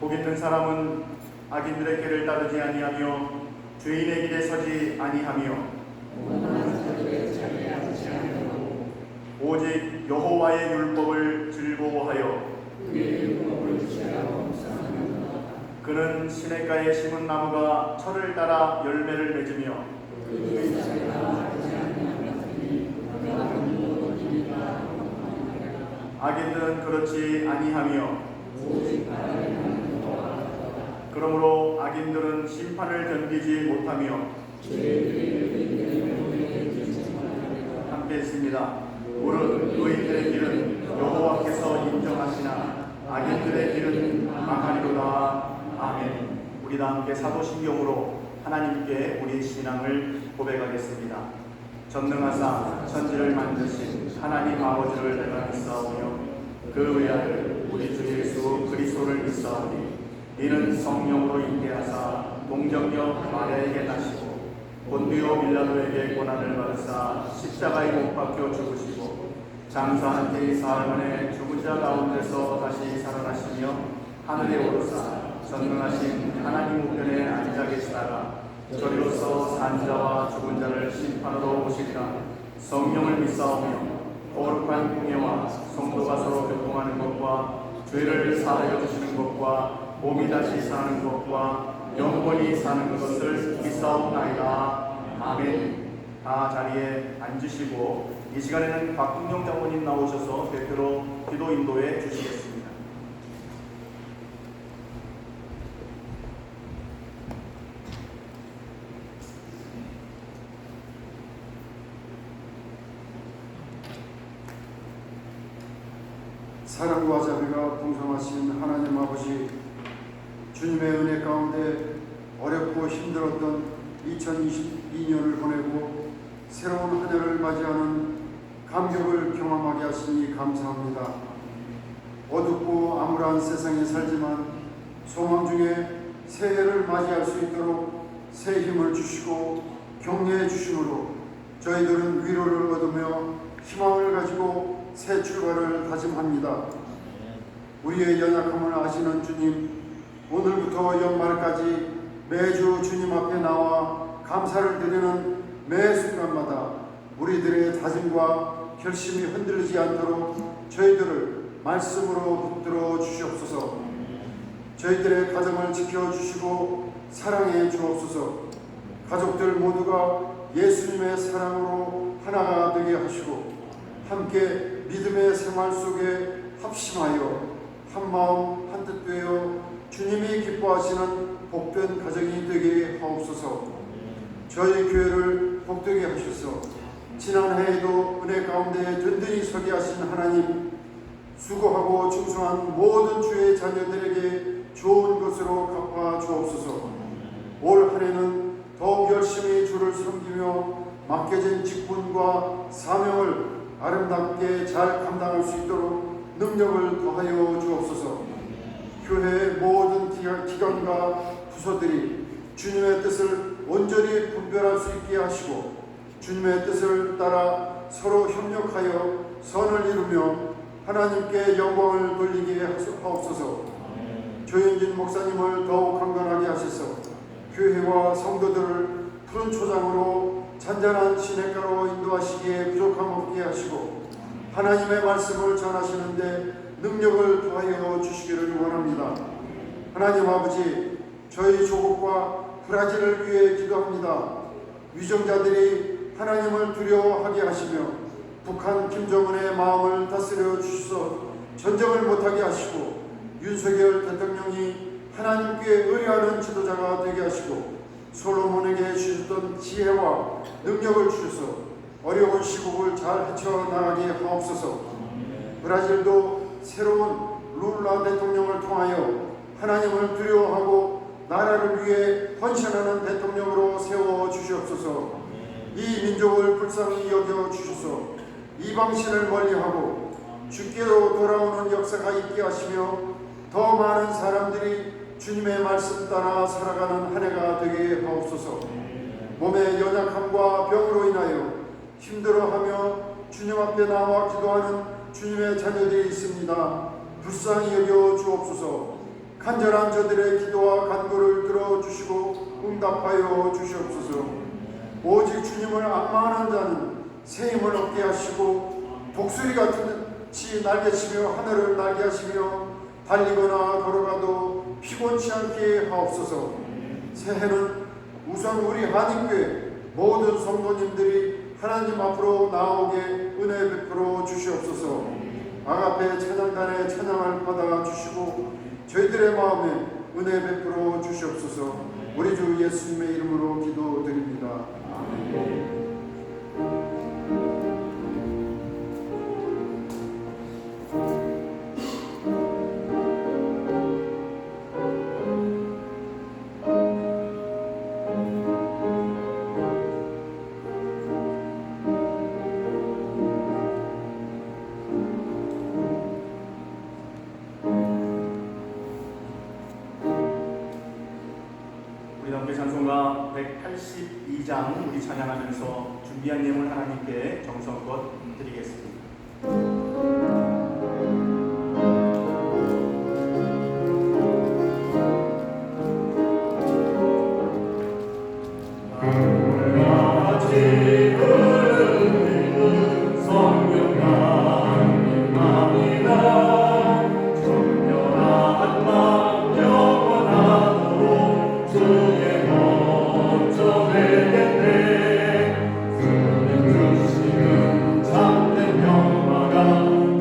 복 있는 사람은 악인들의 길을 따르지 아니하며 죄인의 길에 서지 아니하며 오직 여호와의 율법을 즐거워하여 그는 시냇가에 심은 나무가 철을 따라 열매를 맺으며 악인들은 그렇지 아니하며 그러므로 악인들은 심판을 견디지 못하며 함께 했습니다. 무릇 의인들의 길은 여호와께서 인정하시나 악인들의 길은 망하리로다. 아멘. 우리 다 함께 사도신경으로 하나님께 우리 신앙을 고백하겠습니다. 전능하사 천지를 만드신 하나님 아버지를 내가 믿사오며 그 외아들 우리 주 예수 그리스도를 믿사오니 이는 성령으로 잉태하사 동정녀 마리아에게 나시고 본디오 빌라도에게 고난을 받으사 십자가에 못 박혀 죽으시고 장사한 뒤 사흘 만에 죽은 자 가운데서 다시 살아나시며 하늘에 오르사 전능하신 하나님 우편에 앉아 계시다가 저리로서 산 자와 죽은 자를 심판으로 오시리라. 성령을 믿사오며 거룩한 공예와 성도가 서로 교통하는 것과 죄를 사하여 주시는 것과 몸이 다시 사는 것과 영원히 사는 것을 믿사옵나이다. 아멘. 다 자리에 앉으시고 이 시간에는 박근경 장로님 나오셔서 대표로 기도 인도해 주시겠습니다. 사랑과 자비가 풍성하신 하나님 아버지, 주님의 은혜 가운데 어렵고 힘들었던 2022년을 보내고 새로운 한 해를 맞이하는 감격을 경험하게 하시니 감사합니다. 어둡고 암울한 세상에 살지만 소망 중에 새해를 맞이할 수 있도록 새 힘을 주시고 격려해 주심으로 저희들은 위로를 얻으며 희망을 가지고 새 출발을 다짐합니다. 우리의 연약함을 아시는 주님, 오늘부터 연말까지 매주 주님 앞에 나와 감사를 드리는 매 순간마다 우리들의 다짐과 결심이 흔들리지 않도록 저희들을 말씀으로 붙들어 주시옵소서. 저희들의 가정을 지켜주시고 사랑해 주옵소서. 가족들 모두가 예수님의 사랑으로 하나가 되게 하시고 함께 믿음의 생활 속에 합심하여 한마음 한뜻 되어 주님이 기뻐하시는 복된 가정이 되게 하옵소서. 저희 교회를 복되게 하셔서 지난해에도 은혜 가운데 든든히 서게 하신 하나님, 수고하고 충성한 모든 주의 자녀들에게 좋은 것으로 갚아 주옵소서. 올 한해는 더욱 열심히 주를 섬기며 맡겨진 직분과 사명을 아름답게 잘 감당할 수 있도록 능력을 더하여 주옵소서. 교회의 모든 기관과 부서들이 주님의 뜻을 온전히 분별할 수 있게 하시고 주님의 뜻을 따라 서로 협력하여 선을 이루며 하나님께 영광을 돌리게 하옵소서. 조현진 목사님을 더욱 강건하게 하셔서 교회와 성도들을 푸른 초장으로 잔잔한 시냇가로 인도하시기에 부족함 없게 하시고 하나님의 말씀을 전하시는데 능력을 더하여 주시기를 원합니다. 하나님 아버지, 저희 조국과 브라질을 위해 기도합니다. 위정자들이 하나님을 두려워하게 하시며 북한 김정은의 마음을 다스려 주셔서 전쟁을 못하게 하시고 윤석열 대통령이 하나님께 의뢰하는 지도자가 되게 하시고 솔로몬에게 주셨던 지혜와 능력을 주셔서 어려운 시국을 잘 헤쳐나가게 하옵소서. 브라질도 새로운 룰라 대통령을 통하여 하나님을 두려워하고 나라를 위해 헌신하는 대통령으로 세워 주시옵소서. 이 민족을 불쌍히 여겨 주셔서 이방신을 멀리하고 주께로 돌아오는 역사가 있게 하시며 더 많은 사람들이 주님의 말씀 따라 살아가는 한 해가 되게 하옵소서. 몸의 연약함과 병으로 인하여 힘들어하며 주님 앞에 나와 기도하는 주님의 자녀들이 있습니다. 불쌍히 여겨 주옵소서. 간절한 저들의 기도와 간구를 들어주시고 응답하여 주시옵소서. 오직 주님을 악마하는 자는 새 힘을 얻게 하시고 독수리 같이 날개치며 하늘을 날게 하시며 달리거나 걸어가도 피곤치 않게 하옵소서. 새해는 우선 우리 한인교회 모든 성도님들이 하나님 앞으로 나오게 은혜 베풀어 주시옵소서. 아가페 찬양단의 찬양을 받아 주시고 저희들의 마음에 은혜 베풀어 주시옵소서. 우리 주 예수님의 이름으로 기도드립니다. 아멘. 찬송가 182장 우리 찬양하면서 준비한 내용을 하나님께 정성껏 드리겠습니다. 그는 주시는 참된 영화가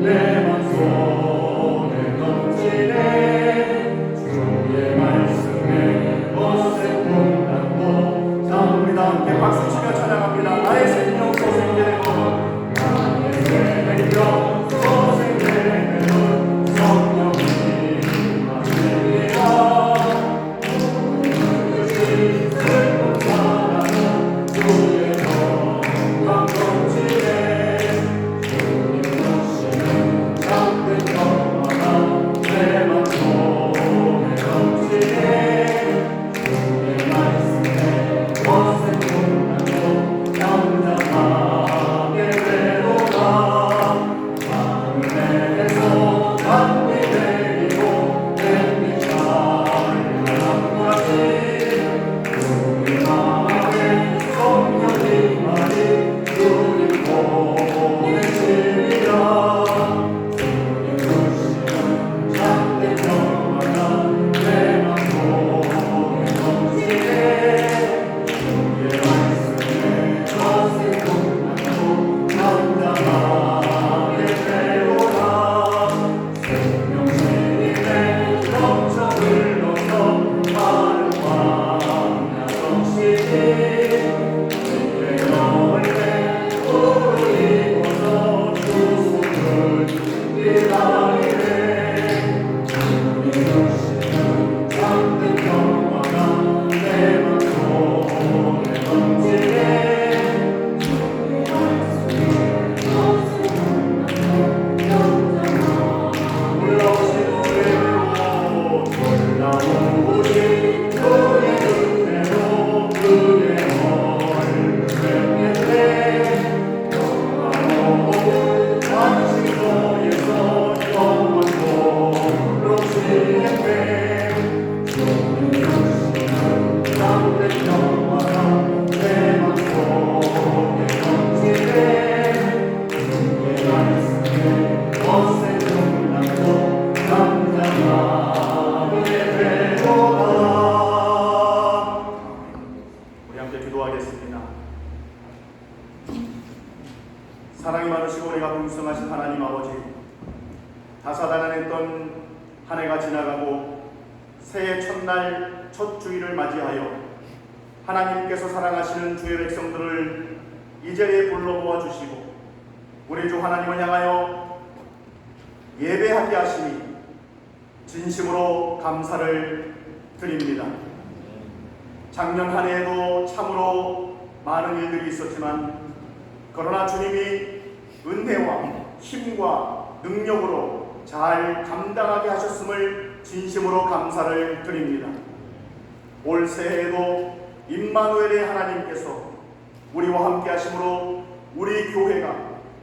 사랑이 많으시고 우리가 풍성하신 하나님 아버지, 다사다난했던 한 해가 지나가고 새해 첫날 첫 주일을 맞이하여 하나님께서 사랑하시는 주의 백성들을 이 자리에 불러 모아 주시고 우리 주 하나님을 향하여 예배하게 하시니 진심으로 감사를 드립니다. 작년 한 해에도 참으로 많은 일들이 있었지만 그러나 주님이 은혜와 힘과 능력으로 잘 감당하게 하셨음을 진심으로 감사를 드립니다. 올 새해에도 임마누엘의 하나님께서 우리와 함께 하심으로 우리 교회가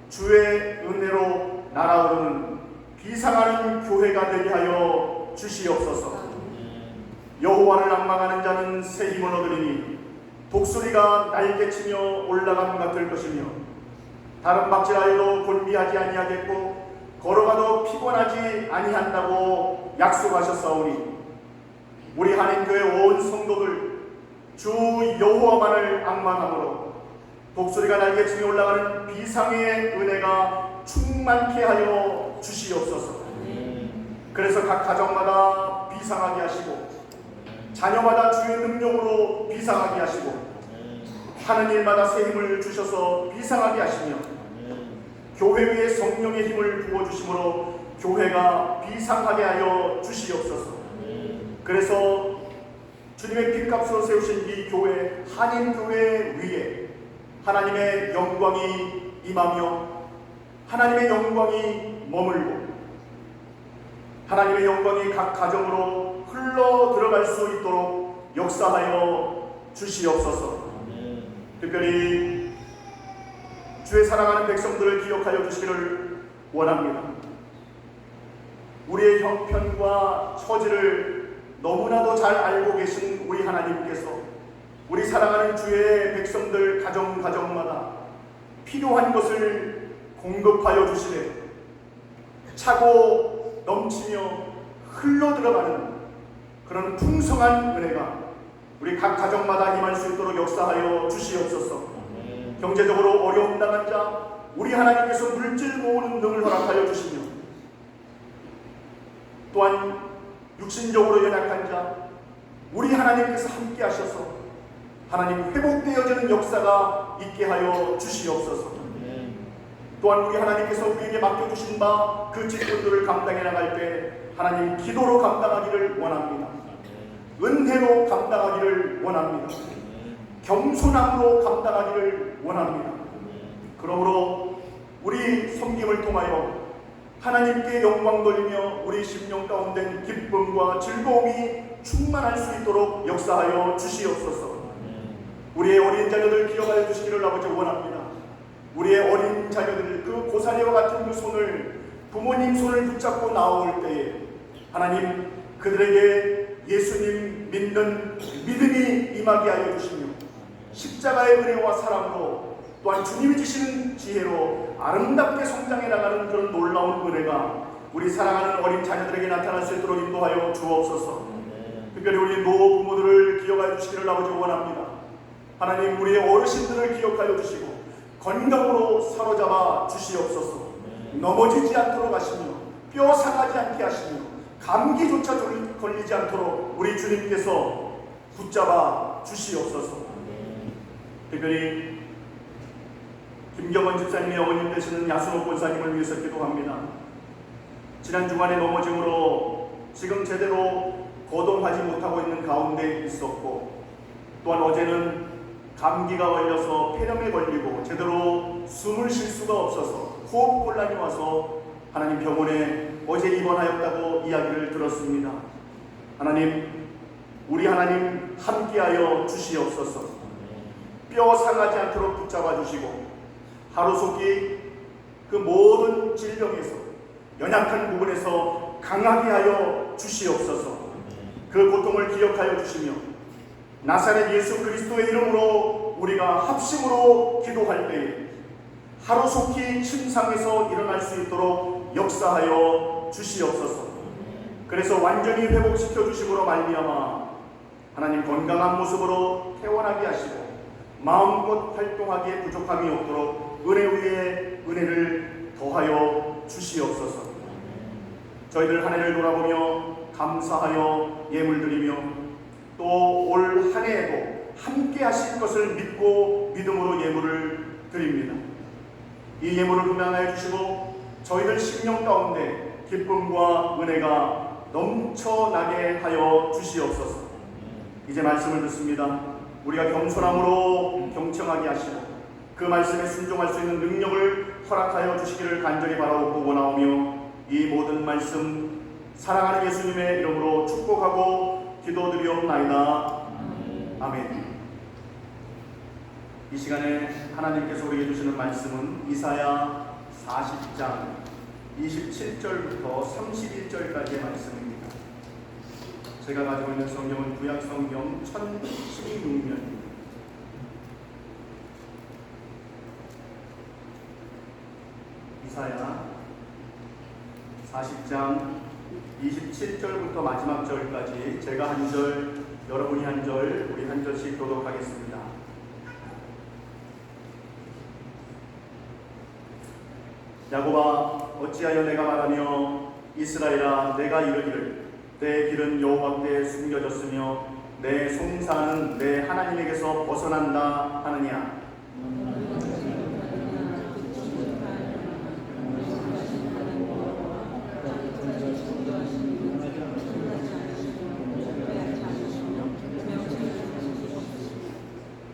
주의 은혜로 날아오르는 비상하는 교회가 되게 하여 주시옵소서. 여호와를 앙망하는 자는 새 힘을 얻으리니 독수리가 날개치며 올라감 같을 것이며 다른 박질하여도 곤비하지 아니하겠고 걸어가도 피곤하지 아니한다고 약속하셨사오니 우리 한인교회 온 성도들 주 여호와만을 앙망함으로 독수리가 날개치며 올라가는 비상의 은혜가 충만케 하여 주시옵소서. 그래서 각 가정마다 비상하게 하시고 자녀마다 주의 능력으로 비상하게 하시고 하는 일마다 새 힘을 주셔서 비상하게 하시며 교회 위에 성령의 힘을 부어주심으로 교회가 비상하게 하여 주시옵소서. 그래서 주님의 핏값으로 세우신 이 교회 한인교회 위에 하나님의 영광이 임하며 하나님의 영광이 머물고 하나님의 영광이 각 가정으로 흘러 들어갈 수 있도록 역사하여 주시옵소서. 특별히 주의 사랑하는 백성들을 기억하여 주시기를 원합니다. 우리의 형편과 처지를 너무나도 잘 알고 계신 우리 하나님께서 우리 사랑하는 주의 백성들 가정마다 필요한 것을 공급하여 주시되 차고 넘치며 흘러 들어가는 그런 풍성한 은혜가 우리 각 가정마다 임할 수 있도록 역사하여 주시옵소서. 경제적으로 어려움 당한 자 우리 하나님께서 물질 모으는 능을 허락하여 주시며 또한 육신적으로 연약한 자 우리 하나님께서 함께 하셔서 하나님 회복되어지는 역사가 있게 하여 주시옵소서. 또한 우리 하나님께서 우리에게 맡겨주신 바 그 직분들을 감당해 나갈 때 하나님 기도로 감당하기를 원합니다. 은혜로 감당하기를 원합니다. 겸손함으로 감당하기를 원합니다. 그러므로 우리 섬김을 통하여 하나님께 영광 돌리며 우리 심령 가운데 기쁨과 즐거움이 충만할 수 있도록 역사하여 주시옵소서. 우리의 어린 자녀들 기억하여 주시기를 아버지 원합니다. 우리의 어린 자녀들 그 고사리와 같은 그 손을 부모님 손을 붙잡고 나올 때에 하나님 그들에게 예수님 믿는 믿음이 임하게 하여 주시며 십자가의 은혜와 사랑으로 또한 주님이 주시는 지혜로 아름답게 성장해 나가는 그런 놀라운 은혜가 우리 사랑하는 어린 자녀들에게 나타날 수 있도록 인도하여 주옵소서. 특별히 우리 노 부모들을 기억하여 주시기를 아버지 원합니다. 하나님 우리의 어르신들을 기억하여 주시고 건강으로 사로잡아 주시옵소서. 넘어지지 않도록 하시며 뼈 상하지 않게 하시며 감기조차 걸리지 않도록 우리 주님께서 붙잡아 주시옵소서. 특별히 김경원 집사님의 어머님 되시는 야순옥 권사님을 위해서 기도합니다. 지난 주간에 넘어짐으로 지금 제대로 거동하지 못하고 있는 가운데 있었고 또한 어제는 감기가 걸려서 폐렴에 걸리고 제대로 숨을 쉴 수가 없어서 호흡곤란이 와서 하나님 병원에 어제 입원하였다고 이야기를 들었습니다. 하나님 우리 하나님 함께하여 주시옵소서. 뼈 상하지 않도록 붙잡아 주시고 하루속히 그 모든 질병에서 연약한 부분에서 강하게 하여 주시옵소서. 그 고통을 기억하여 주시며 나사렛 예수 그리스도의 이름으로 우리가 합심으로 기도할 때에 하루속히 침상에서 일어날 수 있도록 역사하여 주시옵소서. 그래서 완전히 회복시켜 주심으로 말미암아 하나님 건강한 모습으로 태어나게 하시고 마음껏 활동하기에 부족함이 없도록 은혜 위에 은혜를 더하여 주시옵소서. 저희들 한 해를 돌아보며 감사하여 예물드리며 또 올 한 해에도 함께 하실 것을 믿고 믿음으로 예물을 드립니다. 이 예물을 금양하여 주시고 저희들 심령 가운데 기쁨과 은혜가 넘쳐나게 하여 주시옵소서. 이제 말씀을 듣습니다. 우리가 겸손함으로 경청하게 하시고 그 말씀에 순종할 수 있는 능력을 허락하여 주시기를 간절히 바라옵고 원하오며 이 모든 말씀 사랑하는 예수님의 이름으로 축복하고 기도드리옵나이다. 아멘. 이 시간에 하나님께서 우리에게 주시는 말씀은 이사야 40장 27절부터 31절까지의 말씀입니다. 제가 가지고 있는 성경은 구약성경 1016년입니다. 이사야 40장 27절부터 마지막 절까지 제가 한 절, 여러분이 한 절, 우리 한 절씩 교독하겠습니다. 야곱아, 어찌하여 내가 말하며 이스라엘아, 내가 이르기를 내 길은 여호와께 숨겨졌으며 내 송사는 내 하나님에게서 벗어난다 하느냐.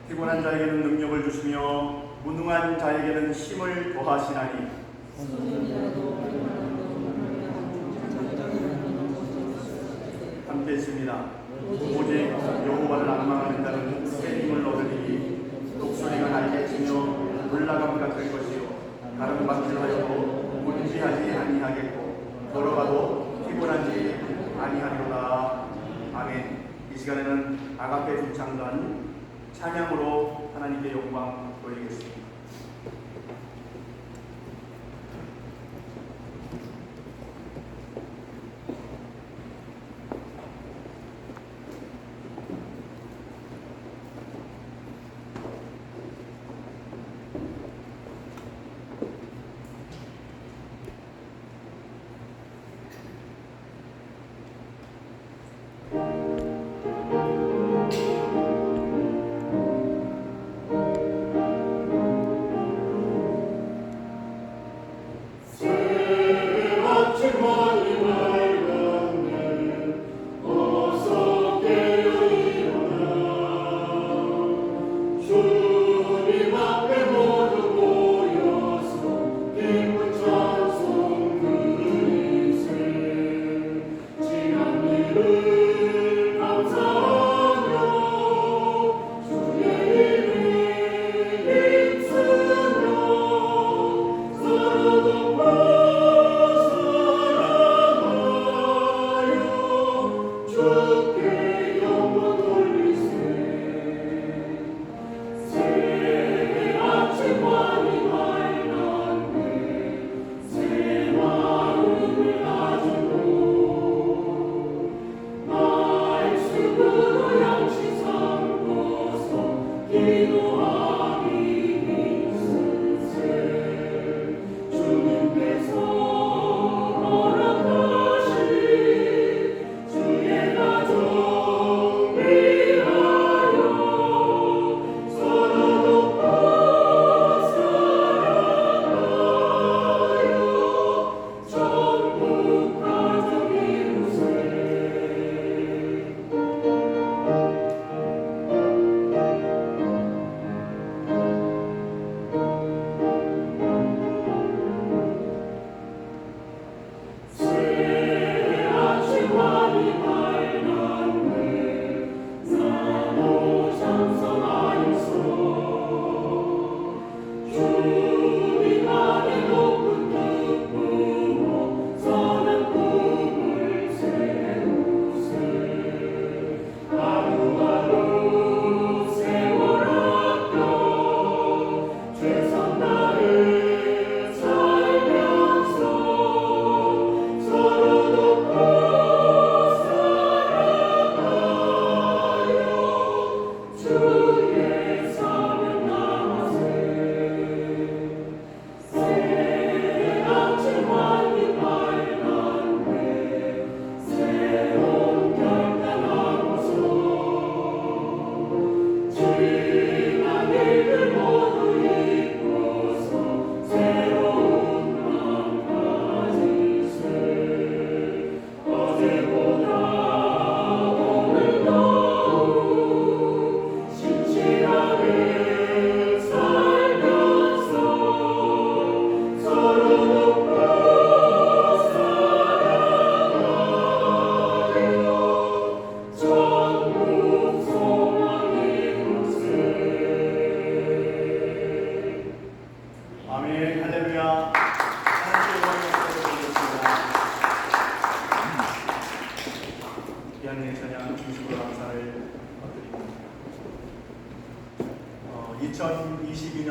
피곤한 자에게는 능력을 주시며 무능한 자에게는 힘을 더하시나니 함께 있습니다. 오직 여호와를 앙망하는 자는 새 힘을 얻으리니 독수리가 날개치며 올라감 같을 것이요 가름박질하여도 곤지하지 아니하겠고 걸어가도 피곤하지 아니하리로다. 아멘. 이 시간에는 아가페 중창단 찬양으로 하나님께 영광 돌리겠습니다.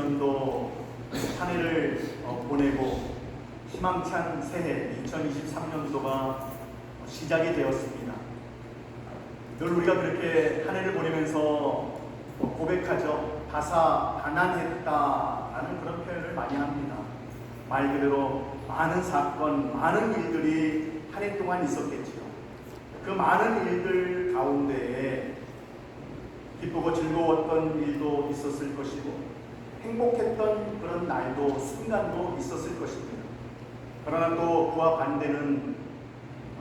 2022년도 한 해를 보내고 희망찬 새해 2023년도가 시작이 되었습니다. 늘 우리가 그렇게 한 해를 보내면서 고백하죠. 다사다난했다라는 그런 표현을 많이 합니다. 말 그대로 많은 사건, 많은 일들이 한 해 동안 있었겠지요. 그 많은 일들 가운데에 기쁘고 즐거웠던 일도 있었을 것이고 행복했던 그런 날도 순간도 있었을 것입니다. 그러나 또 그와 반대는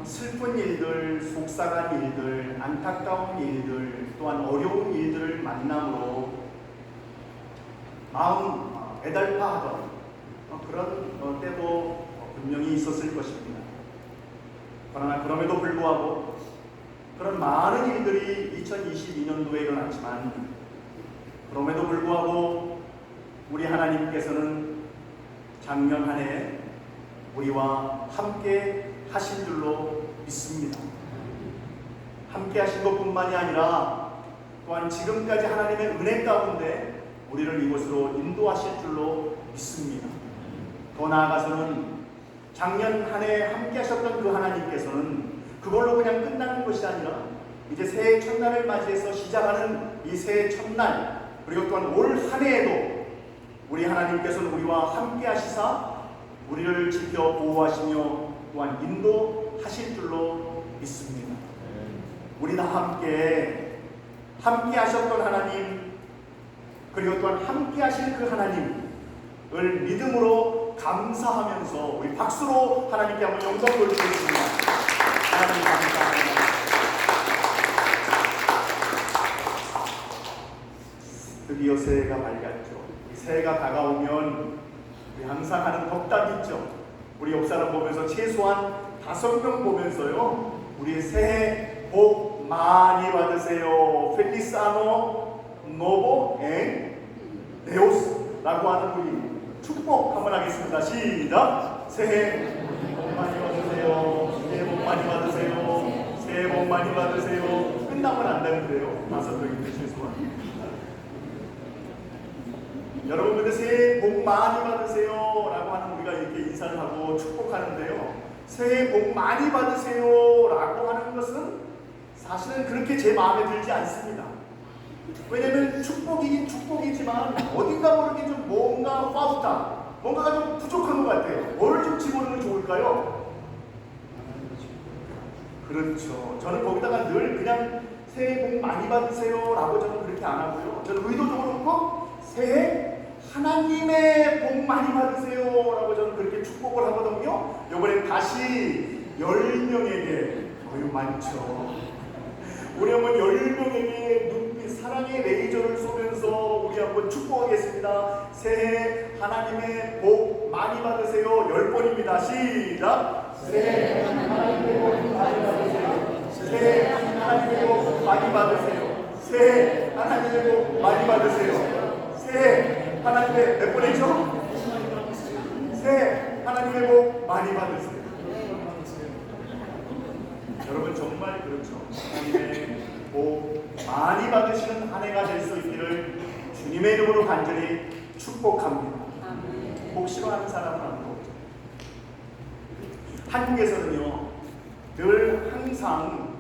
슬픈 일들, 속상한 일들, 안타까운 일들, 또한 어려운 일들을 만남으로 마음 애달파하던 그런 때도 분명히 있었을 것입니다. 그러나 그럼에도 불구하고 그런 많은 일들이 2022년도에 일어났지만 그럼에도 불구하고 우리 하나님께서는 작년 한 해 우리와 함께 하신 줄로 믿습니다. 함께 하신 것뿐만이 아니라 또한 지금까지 하나님의 은혜 가운데 우리를 이곳으로 인도하실 줄로 믿습니다. 더 나아가서는 작년 한 해 함께 하셨던 그 하나님께서는 그걸로 그냥 끝나는 것이 아니라 이제 새해 첫날을 맞이해서 시작하는 이 새해 첫날 그리고 또한 올 한 해에도 우리 하나님께서는 우리와 함께 하시사 우리를 지켜 보호하시며 또한 인도하실 줄로 믿습니다. 우리 다 함께 하셨던 하나님 그리고 또한 함께 하실 그 하나님을 믿음으로 감사하면서 우리 박수로 하나님께 한번 영광 돌리겠습니다. 하나님 감사합니다. 드디어 새해가 밝았죠. 이 새해가 다가오면 우리 항상 하는 덕담이 있죠. 우리 옆 사람 보면서 최소한 5명 보면서요. 우리 새해 복 많이 받으세요. 펠리사노 노보 엔 네오스라고 하는 우리 축복 한번 하겠습니다. 시작! 새해 복 많이 받으세요. 새해 복 많이 받으세요. 새해 복 많이 받으세요. 끝나면 안 되는데요. 5명인데 최소한. 여러분 근데 새해 복 많이 받으세요 라고 하는 우리가 이렇게 인사를 하고 축복하는데요. 새해 복 많이 받으세요 라고 하는 것은 사실은 그렇게 제 마음에 들지 않습니다. 왜냐면 축복이긴 축복이지만 어딘가 모르게 좀 뭔가 빠졌다, 뭔가가 좀 부족한 것 같아요. 뭘 좀 집어넣으면 좋을까요? 그렇죠. 저는 거기다가 늘 그냥 새해 복 많이 받으세요 라고 저는 그렇게 안 하고요. 저는 의도적으로 꼭 새해 하나님의 복 많이 받으세요 라고 저는 그렇게 축복을 하거든요. 이번엔 다시 10명에게 거의 많죠. 우리 한번 10명에게 눈빛 사랑의 레이저를 쏘면서 우리 한번 축복하겠습니다. 새해 하나님의 복 많이 받으세요. 10번입니다. 시작! 새해 하나님의 복 많이 받으세요. 새해 하나님의 복 많이 받으세요. 새해 하나님의 복 많이 받으세요. 새해 하나님의 몇 번이죠? 새해 하나님의 복 많이 받으세요. 여러분 정말 그렇죠. 하나님의 복 많이 받으시는 한 해가 될 수 있기를 주님의 이름으로 간절히 축복합니다. 복 싫어하는 사람은 아무도 없죠. 한국에서는요 늘 항상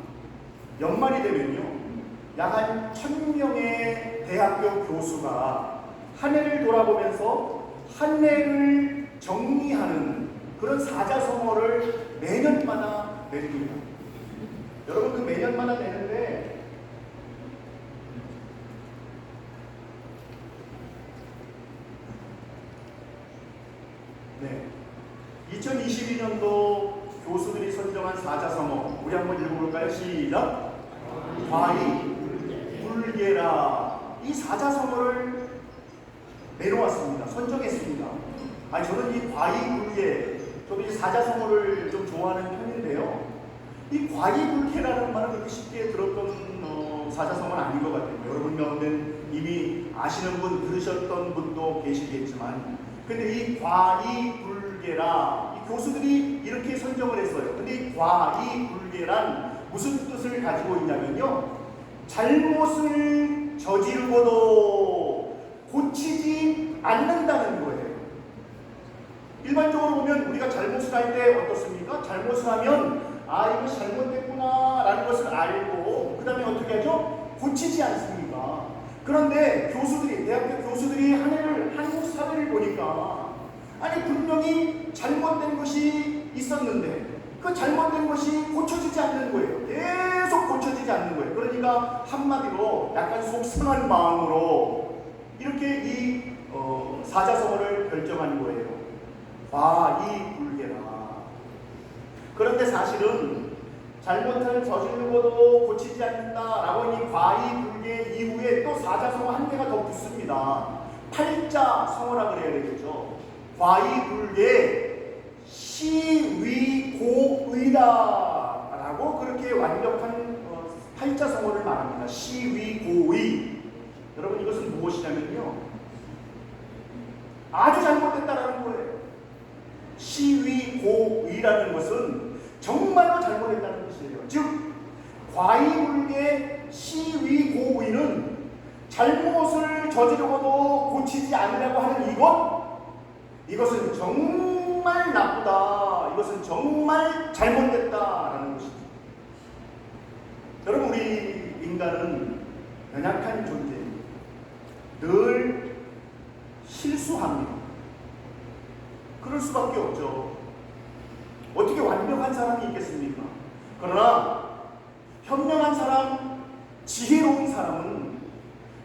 연말이 되면요 약 한 1000명의 대학교 교수가 한 해를 돌아보면서 한 해를 정리하는 그런 사자성어를 매년마다 냅니다. 여러분 그 매년마다 내는데 네 2022년도 교수들이 선정한 사자성어 우리 한번 읽어볼까요? 시작! 과이불개라. 이 사자성어를 내놓았습니다. 선정했습니다. 아니 저는 이 과이불개, 저도 이 사자성어를 좀 좋아하는 편인데요. 이 과이불개라는 말은 그렇게 쉽게 들었던 사자성어는 아닌 것 같아요. 여러분 가운데는 이미 아시는 분, 들으셨던 분도 계시겠지만, 근데 이 과이불개라, 이 교수들이 이렇게 선정을 했어요. 근데 이 과이불개란 무슨 뜻을 가지고 있냐면요, 잘못을 저지르고도 고치지 않는다는 거예요. 일반적으로 보면 우리가 잘못을 할 때 어떻습니까? 잘못을 하면 이거 잘못됐구나 라는 것을 알고 그 다음에 어떻게 하죠? 고치지 않습니까? 그런데 대학교 교수들이 한국 사회를 보니까 분명히 잘못된 것이 있었는데 그 잘못된 것이 고쳐지지 않는 거예요. 계속 고쳐지지 않는 거예요. 그러니까 한마디로 약간 속상한 마음으로 이렇게 이 사자성어를 결정한 거예요. 과이불개라. 그런데 사실은 잘못을 저지르고도 고치지 않는다라고 이 과이불개 이후에 또 사자성어 한 개가 더 붙습니다. 팔자성어라 그래야 되겠죠. 과이불개 시위고의다라고 그렇게 완벽한 팔자성어를 말합니다. 시위고의. 여러분 이것은 무엇이냐면요, 아주 잘못됐다라는 거예요. 시위고의라는 것은 정말로 잘못했다는 것이에요. 즉 과이불개 시위고의는 잘못을 저지르고도 고치지 않으려고 하는 이것은 정말 나쁘다, 이것은 정말 잘못됐다라는 것입니다. 여러분 우리 인간은 연약한 존재입니다. 늘 실수합니다. 그럴 수밖에 없죠. 어떻게 완벽한 사람이 있겠습니까? 그러나 현명한 사람, 지혜로운 사람은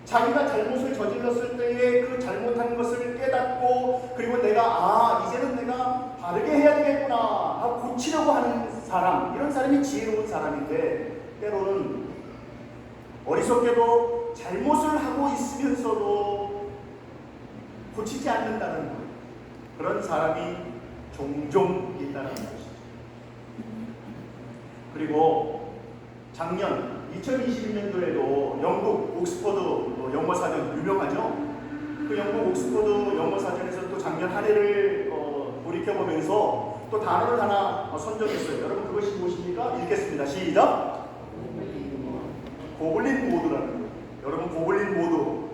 자기가 잘못을 저질렀을 때에 그 잘못한 것을 깨닫고 그리고 이제는 내가 바르게 해야 되겠구나 하고 고치려고 하는 사람, 이런 사람이 지혜로운 사람인데 때로는 어리석게도 잘못을 하고 있으면서도 고치지 않는다는 거예요. 그런 사람이 종종 있다는 것이죠. 그리고 작년 2021년도에도 영국 옥스퍼드 영어사전 유명하죠? 그 영국 옥스퍼드 영어사전에서 또 작년 한 해를 돌이켜보면서 또 단어를 하나 선정했어요. 여러분 그것이 무엇입니까? 읽겠습니다. 시작! 고블린 모드라는 거예요. 여러분 고블린 모드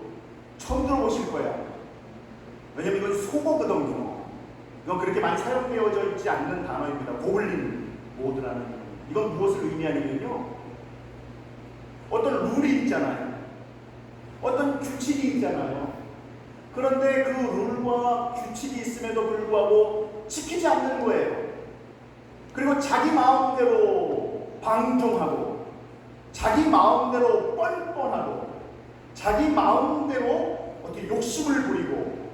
처음 들어보실 거야. 왜냐면 이건 속어거든요. 이건 그렇게 많이 사용되어져 있지 않는 단어입니다. 고블린 모드라는 거. 이건 무엇을 의미하냐면요, 어떤 룰이 있잖아요. 어떤 규칙이 있잖아요. 그런데 그 룰과 규칙이 있음에도 불구하고 지키지 않는 거예요. 그리고 자기 마음대로 방종하고 자기 마음대로 뻔뻔하고 자기 마음대로 어떻게 욕심을 부리고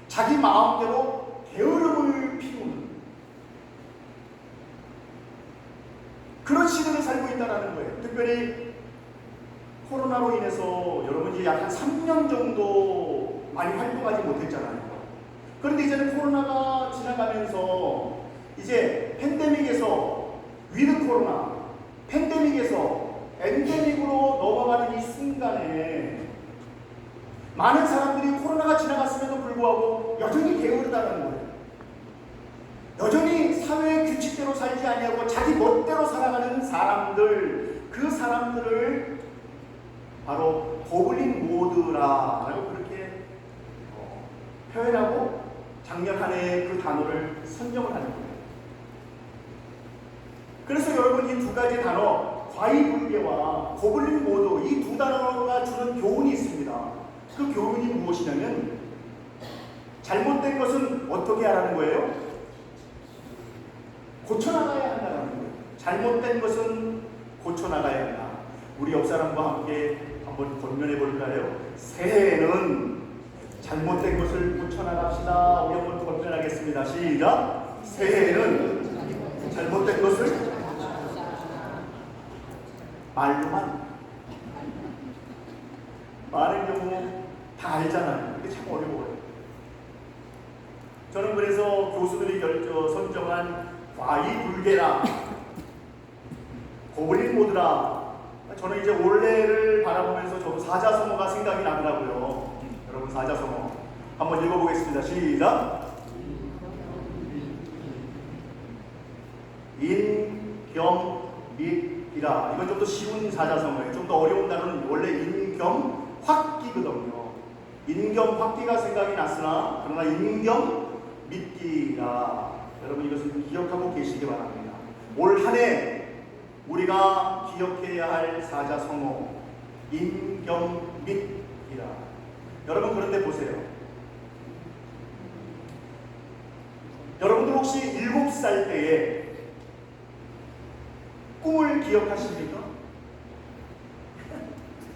자기 마음대로 게으름을 피우는 그런 시대를 살고 있다는 거예요. 특별히 코로나로 인해서 여러분 이제 약 한 3년 정도 많이 활동하지 못했잖아요. 그런데 이제는 코로나가 지나가면서 이제 팬데믹에서 위드 코로나, 팬데믹에서 엔데믹으로 넘어가는 이 순간에 많은 사람들이 코로나가 지나갔음에도 불구하고 여전히 게으르다는 거예요. 여전히 사회의 규칙대로 살지 아니하고 자기 멋대로 살아가는 사람들, 그 사람들을 바로 고블린 모드라고 그렇게 표현하고 작년 한 해 그 단어를 선정을 하는 거예요. 그래서 여러분 이 두 가지 단어, 과이불개와 고블린 모드, 이 두 단어가 주는 교훈이 있습니다. 그 교훈이 무엇이냐면 잘못된 것은 어떻게 하라는 거예요? 고쳐나가야 한다는 거예요. 잘못된 것은 고쳐나가야 한다. 우리 옆 사람과 함께 한번 권면해 볼까요? 새해에는 잘못된 것을 고쳐나갑시다. 우리 한번 권면하겠습니다. 시작! 새해에는 잘못된 것을 말로만 많은 경우 다 알잖아요. 이게 참 어려워요. 저는 그래서 교수들이 선정한 과이불개라, 고블린 모드라, 저는 이제 올해를 바라보면서 저도 사자성어가 생각이 나더라고요. 여러분 사자성어 한번 읽어보겠습니다. 시작! 인, 겸, 및, 이라. 이건 좀 더 쉬운 사자성어예요. 좀 더 어려운 단어는 원래 인, 겸, 확기거든요. 인경 확기가 생각이 났으나 그러나 인경 믿기라. 여러분 이것을 기억하고 계시기 바랍니다. 올 한 해 우리가 기억해야 할 사자성어 인경 믿기라. 여러분 그런데 보세요. 여러분들 혹시 7살 때에 꿈을 기억하십니까?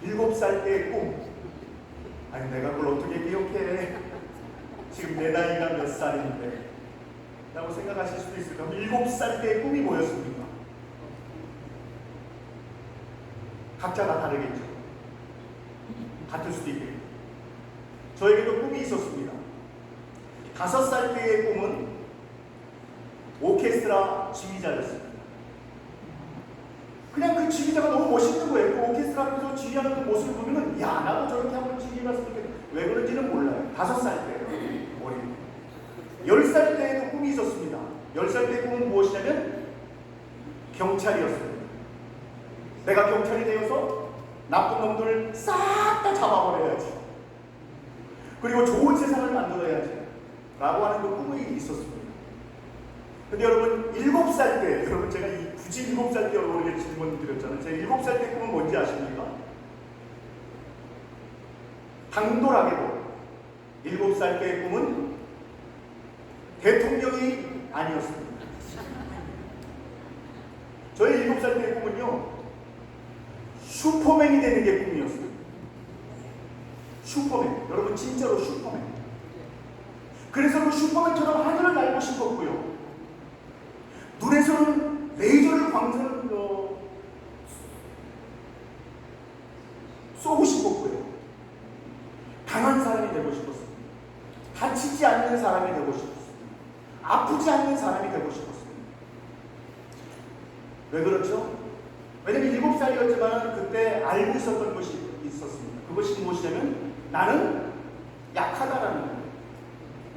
7살 때의 꿈. 아니 내가 그걸 어떻게 기억해? 지금 내 나이가 몇 살인데 라고 생각하실 수도 있을 겁니다. 7살 때의 꿈이 뭐였습니까? 각자가 다르겠죠. 같을 수도 있겠죠. 저에게도 꿈이 있었습니다. 5살 때의 꿈은 오케스트라 지휘자였습니다. 그냥 그 지휘자가 너무 멋있는 거예요. 그 오케스트라 앞에서 지휘하는 그 모습을 보면은 야 나도 저렇게 한번 지휘해봤으면 좋겠다. 왜 그런지는 몰라요. 5살 때예요. 어린 10살 때에도 꿈이 있었습니다. 10살 때의 꿈은 무엇이냐면 경찰이었습니다. 내가 경찰이 되어서 나쁜 놈들을 싹 다 잡아버려야지. 그리고 좋은 세상을 만들어야지. 라고 하는 그 꿈이 있었습니다. 근데 여러분 7살 때, 여러분 제가 굳이 7살 때 여러분에게 질문 드렸잖아요. 제 7살 때 꿈은 뭔지 아십니까? 당돌하게도 7살 때의 꿈은 대통령이 아니었습니다. 저의 7살 때의 꿈은요, 슈퍼맨이 되는 게 꿈이었어요. 슈퍼맨. 여러분 진짜로 슈퍼맨. 그래서 그 슈퍼맨처럼 하늘을 날고 싶었고요. 눈에서는 레이저를 쏘고 싶었고요. 강한 사람이 되고 싶었습니다. 다치지 않는 사람이 되고 싶었습니다. 아프지 않는 사람이 되고 싶었습니다. 왜 그렇죠? 왜냐면 7살이었지만 그때 알고 있었던 것이 있었습니다. 그것이 무엇이냐면 나는 약하다라는 거예요.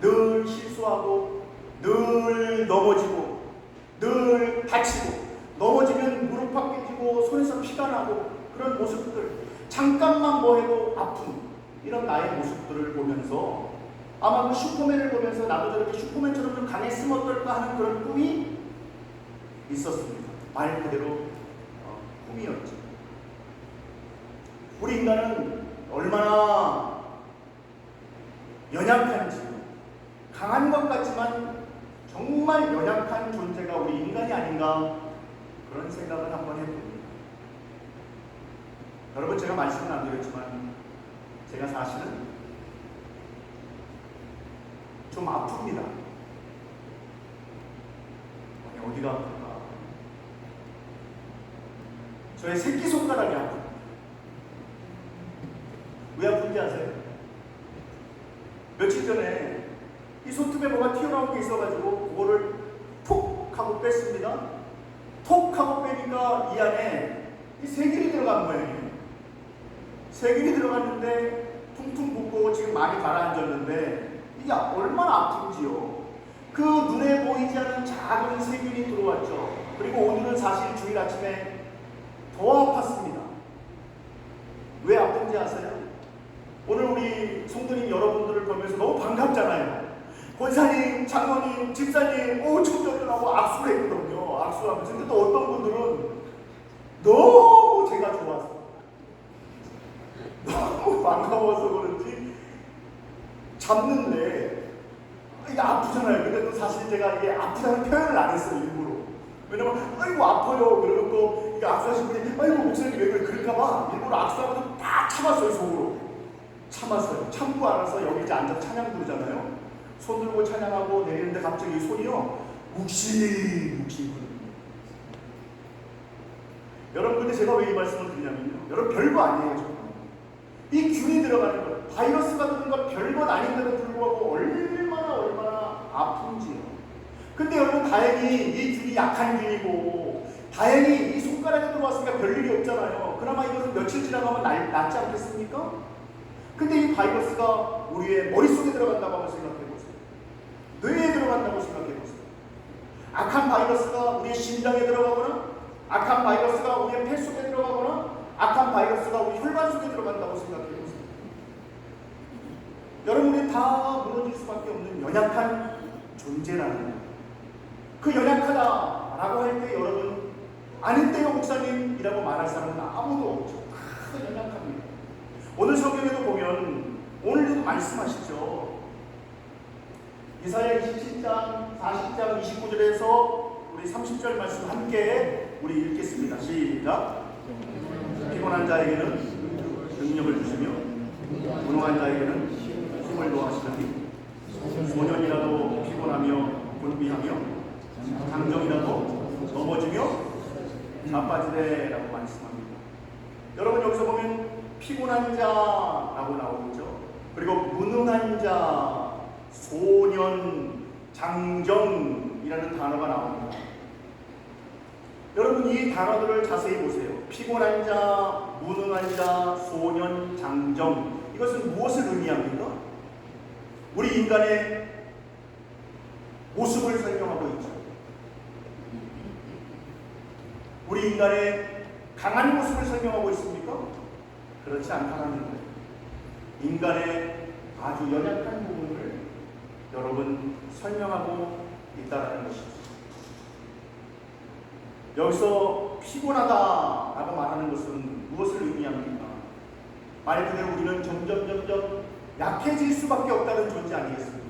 늘 실수하고 늘 넘어지고 늘 다치고 넘어지면 무릎 팍 깨지고 손에서 피가 나고 그런 모습들, 잠깐만 뭐 해도 아픈 이런 나의 모습들을 보면서 아마 그 슈퍼맨을 보면서 나도 저렇게 슈퍼맨처럼 좀 강했으면 어떨까 하는 그런 꿈이 있었습니다. 말 그대로 꿈이었죠. 우리 인간은 얼마나 연약한지, 강한 것 같지만 정말 연약한 존재가 우리 인간이 아닌가 그런 생각을 한번 해봅니다. 여러분 제가 말씀은 안 드렸지만 제가 사실은 좀 아픕니다. 아니 어디가 아플까? 저의 새끼손가락이 아픕니다. 왜 아픈지 아세요? 며칠 전에 이 손톱에 뭐가 튀어나온 게 있어가지고 그거를 톡 하고 뺐습니다. 톡 하고 빼니까 이 안에 이 세균이 들어간 모양이에요. 세균이 들어갔는데 퉁퉁 붓고 지금 많이 가라앉았는데 이게 얼마나 아픈지요. 그 눈에 보이지 않는 작은 세균이 들어왔죠. 그리고 오늘은 사실 주일 아침에 더 아팠습니다. 왜 아픈지 아세요? 오늘 우리 성도님 여러분들을 보면서 너무 반갑잖아요. 권사님, 장로님, 집사님, 청년들하고 악수를 했거든요. 악수하면서. 근데 또 어떤 분들은 너무 제가 좋아서 너무 반가워서 그런지 잡는데 이게 아프잖아요. 근데 또 사실 제가 이게 아프다는 표현을 안 했어요. 일부러. 왜냐면 아이고 아파요. 그러면 또 이게 악수하신 분이 아이고 목사님 왜 그래 그럴까봐 일부러 악수하고도 딱 참았어요. 속으로 참았어요. 참고 알아서 여기 이제 앉아서 찬양 부르잖아요. 손 들고 찬양하고 내리는데 갑자기 손이요 묵직묵직. 여러분 근데 제가 왜 이 말씀을 드리냐면요, 여러분 별거 아니에요. 정말 이 균이 들어가는 것, 바이러스가 드는 것 별것 아닌데도 불구하고 얼마나 아픈지요. 근데 여러분 다행히 이 균이 약한 균이고 다행히 이 손가락에 들어왔으니까 별일이 없잖아요. 그나마 이것은 며칠 지나가면 낫지 않겠습니까? 근데 이 바이러스가 우리의 머릿속에 들어간다고 한번 생각해보세요. 뇌에 들어간다고 생각해보세요. 악한 바이러스가 우리의 심장에 들어가거나 악한 바이러스가 우리의 폐 속에 들어가거나 악한 바이러스가 우리 혈관 속에 들어간다고 생각해보세요. 여러분이 다 무너질 수밖에 없는 연약한 존재라는 거예요. 그 연약하다라고 할 때 여러분 아닌데요 목사님이라고 말할 사람은 아무도 없죠. 다 연약합니다. 오늘 성경에도 보면 오늘도 말씀하시죠. 이사야 27장 40장 29절에서 우리 30절 말씀 함께 우리 읽겠습니다. 시작. 피곤한 자에게는 능력을 주시며 무능한 자에게는 힘을 더하시나니 소년이라도 피곤하며 곤비하며 장정이라도 넘어지며 자빠지되라고 말씀합니다. 여러분 여기서 보면 피곤한 자라고 나오죠. 그리고 무능한 자, 소년, 장정이라는 단어가 나옵니다. 여러분 이 단어들을 자세히 보세요. 피곤한 자, 무능한 자, 소년, 장정, 이것은 무엇을 의미합니까? 우리 인간의 모습을 설명하고 있죠. 우리 인간의 강한 모습을 설명하고 있습니까? 그렇지 않다는 거예요. 인간의 아주 연약한 부분을 여러분 설명하고 있다는 것이죠. 여기서 피곤하다라고 말하는 것은 무엇을 의미합니까? 말 그대로 우리는 점점 약해질 수밖에 없다는 존재 아니겠습니까?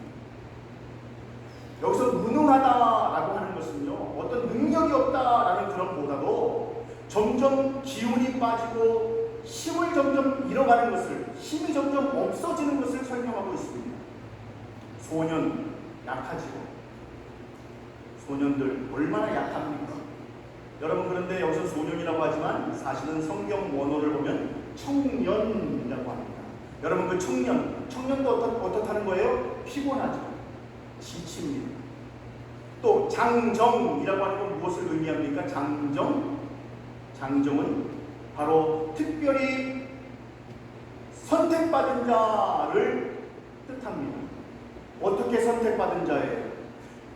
여기서 무능하다라고 하는 것은요, 어떤 능력이 없다라는 그런보다도 점점 기운이 빠지고 힘을 점점 잃어가는 것을, 힘이 점점 없어지는 것을 설명하고 있습니다. 소년, 약하지고. 소년들 얼마나 약합니까? 여러분 그런데 여기서 소년이라고 하지만 사실은 성경 원어를 보면 청년이라고 합니다. 여러분 그 청년도 어떻다는 거예요? 피곤하죠. 지칩니다. 또 장정이라고 하는 건 무엇을 의미합니까? 장정은 바로 특별히 선택받은 자를 뜻합니다. 어떻게 선택받은 자예요?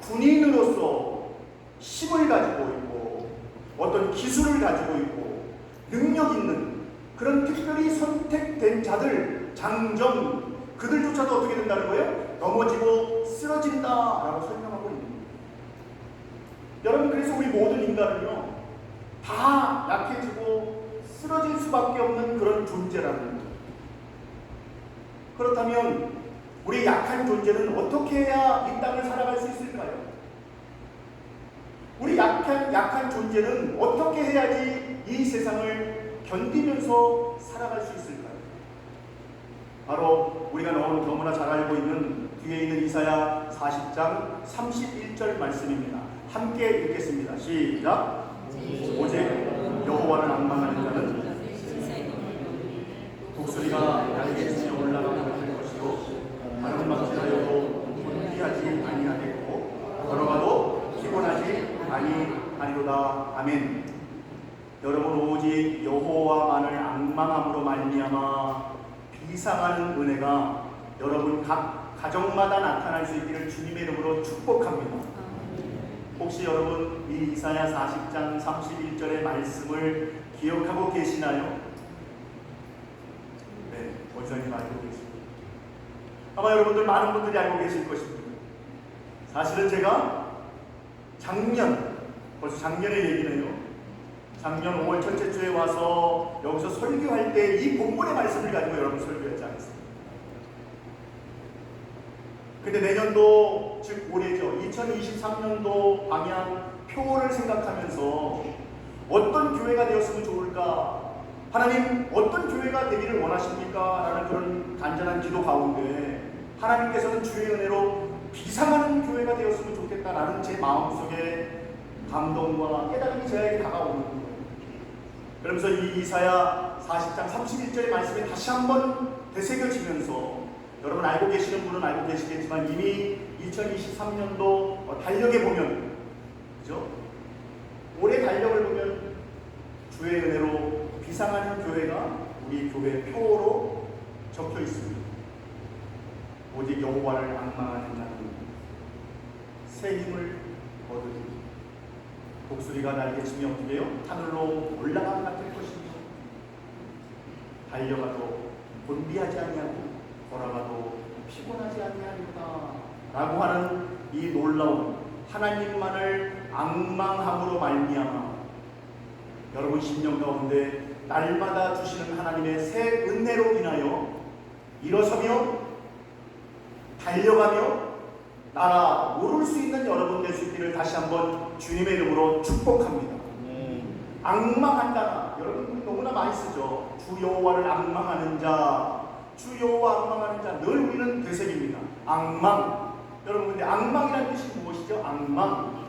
군인으로서 힘을 가지고 있고 어떤 기술을 가지고 있고 능력 있는 그런 특별히 선택된 자들, 장정, 그들조차도 어떻게 된다는 거예요? 넘어지고 쓰러진다라고 설명하고 있는 거예요. 여러분 그래서 우리 모든 인간은요 다 약해지고 쓰러질 수밖에 없는 그런 존재라는 거예요. 그렇다면 우리 약한 존재는 어떻게 해야 이 땅을 살아갈 수 있을까요? 우리 약한 존재는 어떻게 해야지 이 세상을 견디면서 살아갈 수 있을까요? 바로 우리가 너무나 잘 알고 있는 뒤에 있는 이사야 40장 31절 말씀입니다. 함께 읽겠습니다. 시작. 오직 여호와를 앙망하는 자는 독수리가 날개 치며 올라가는 것이요 다른 막지하여도 곤비하지 아니하겠고 걸어가도 피곤하지 아니하리로다. 아멘. 여러분 오직 여호와만을 앙망함으로 말미암아 비상하는 은혜가 여러분 각 가정마다 나타날 수 있기를 주님의 이름으로 축복합니다. 혹시 여러분 이 이사야 40장 31절의 말씀을 기억하고 계시나요? 네, 원장님 알고 계십니다. 아마 여러분들 많은 분들이 알고 계실 것입니다. 사실은 제가 벌써 작년의 얘기네요. 작년 5월 첫째 주에 와서 여기서 설교할 때 이 본문의 말씀을 가지고 여러분 설교했지 않습니까? 근데 내년도, 즉 올해죠, 2023년도 방향표를 생각하면서 어떤 교회가 되었으면 좋을까? 하나님 어떤 교회가 되기를 원하십니까? 라는 그런 간절한 기도 가운데 하나님께서는 주의 은혜로 비상하는 교회가 되었으면 좋겠다라는 제 마음속에 감동과 깨달음이 저에게 다가오는 거예요. 그러면서 이 이사야 40장 31절의 말씀이 다시 한번 되새겨지면서 여러분 알고 계시는 분은 알고 계시겠지만 이미 2023년도 달력에 보면, 그죠? 올해 달력을 보면 주의 은혜로 비상하는 교회가 우리 교회 표로 적혀 있습니다. 오직 여호와를 앙망하는 자는 새 힘을 얻으리. 독수리가 날개치며 어떻게 해요? 하늘로 올라가는 같을 것입니다. 달려가도 곤비하지 아니하고 걸어가도 피곤하지 아니하리로다 라고 하는 이 놀라운 하나님만을 앙망함으로 말미암아 여러분 심령 가운데 날마다 주시는 하나님의 새 은혜로 인하여 일어서며 달려가며 나라 오를 수 있는 여러분 될 수 있기를 다시 한번 주님의 이름으로 축복합니다. 앙망한다. 여러분 너무나 많이 쓰죠. 주 여호와를 앙망하는 자, 주 여호와 앙망하는 자 늘 우리는 되새깁니다. 앙망. 여러분 근데 앙망이라는 뜻이 무엇이죠? 앙망.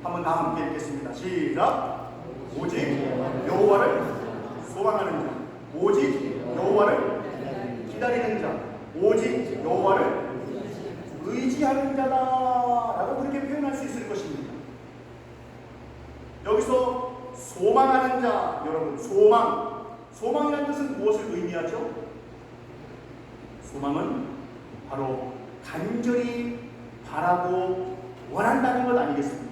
한번 다 함께 읽겠습니다. 시작. 오직 여호와를 소망하는 자, 오직 여호와를 기다리는 자, 오직 여호와를 의지하는 자다라고 그렇게 표현할 수 있을 것입니다. 여기서 소망하는 자, 여러분 소망이라는 뜻은 무엇을 의미하죠? 소망은 바로 간절히 바라고 원한다는 것 아니겠습니까?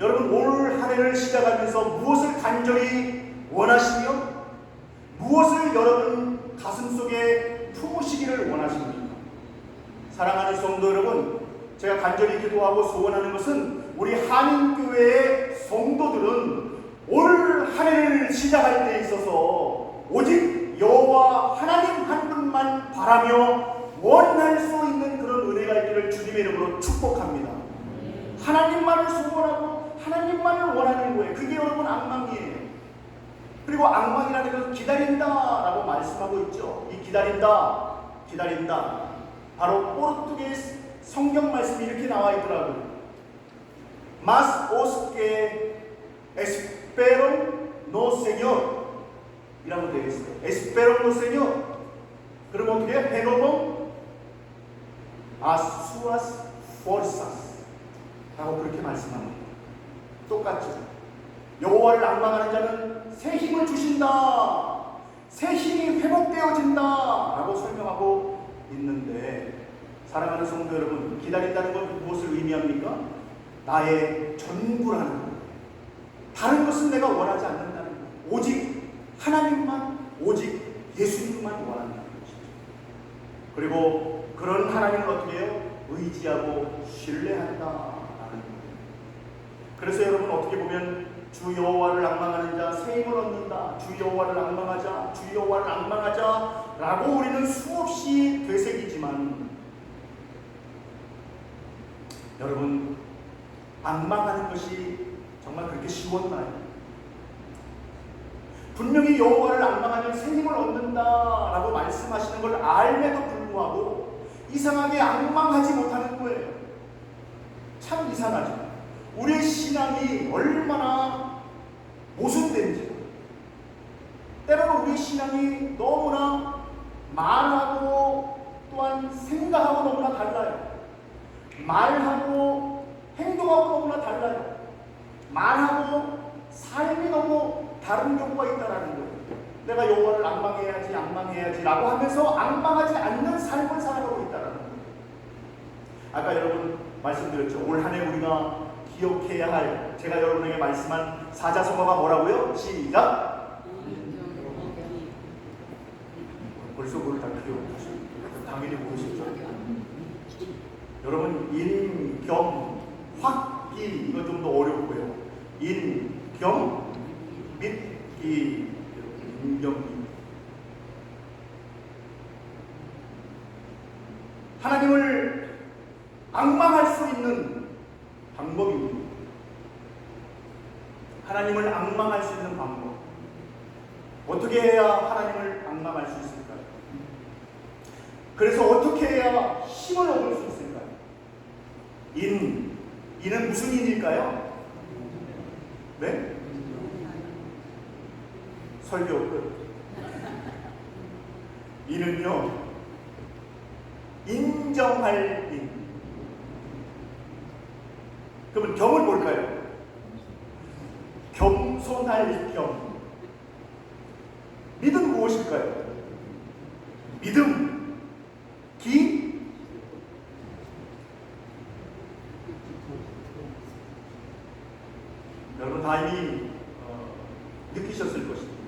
여러분 올 한 해를 시작하면서 무엇을 간절히 원하시며 무엇을 여러분 가슴속에 품으시기를 원하십니까? 사랑하는 성도 여러분, 제가 간절히 기도하고 소원하는 것은 우리 한인교회의 성도들은 올 한 해를 시작할 때 있어서 오직 여호와 하나님 한 분만 바라며 원할 수 있는 그런 은혜가 있기를 주님의 이름으로 축복합니다. 하나님만을 소원하고 하나님만을 원하는 거예요. 그게 여러분 앙망이에요. 그리고 앙망이라는 것은 기다린다라고 말씀하고 있죠. 이 기다린다 바로 포르투게스 성경 말씀이 이렇게 나와 있더라고요. Mas os que esperam no Señor 이라고 되어 있어요. Esperam no Señor. 그럼 어떻게 해요? Renovam as suas forças 라고 그렇게 말씀합니다. 똑같죠. 여호와를 앙망하는 자는 새 힘을 주신다. 새 힘이 회복되어진다 라고 설명하고 있는데 사랑하는 성도 여러분, 기다린다는 건 무엇을 의미합니까? 나의 전부라는 것. 다른 것은 내가 원하지 않는다는 것. 오직 하나님만, 오직 예수님만 원한다는 것이죠. 그리고 그런 하나님을 어떻게 해요? 의지하고 신뢰한다라는 거예요. 그래서 여러분 어떻게 보면 주 여호와를 앙망하는 자 새 힘을 얻는다. 주 여호와를 앙망하자, 주 여호와를 앙망하자 라고 우리는 수없이 되새기지만 여러분 앙망하는 것이 정말 그렇게 쉬웠나요? 분명히 여호와를 앙망하면 새 힘을 얻는다라고 말씀하시는 걸 알매도 불구하고 이상하게 앙망하지 못하는 거예요. 참 이상하죠. 우리의 신앙이 얼마나 모순된지, 때로는 우리의 신앙이 너무나 말하고 또한 생각하고 너무나 달라요. 말하고 행동하고 너무나 달라요. 말하고 삶이 너무 다른 경우가 있다라는 거예요. 내가 여호와를 앙망해야지 라고 하면서 앙망하지 않는 삶을 살아가고 있다라는 거예요. 아까 여러분 말씀드렸죠. 올 한 해 우리가 기억해야 할, 제가 여러분에게 말씀한 사자성어가 뭐라고요? 시작! 벌써 그걸 다 기억하시죠? 당연히 모르시죠? 여러분 인, 겸, 확기 이거 좀 더 어렵고요. 인, 겸, 및, 기, 인경기. 하나님을 앙망할 수 있는 방법입니다. 하나님을 앙망할 수 있는 방법. 어떻게 해야 하나님을 앙망할 수 있을까요? 그래서 어떻게 해야 힘을 얻을 수 있을까요? 인은 무슨 인일까요? 네? 설교 끝. 인은요, 인정할 인. 그러면 겸은 뭘까요? 겸손할 겸. 믿음 무엇일까요? 믿음. 기. 여러분 다 이미 느끼셨을 것입니다.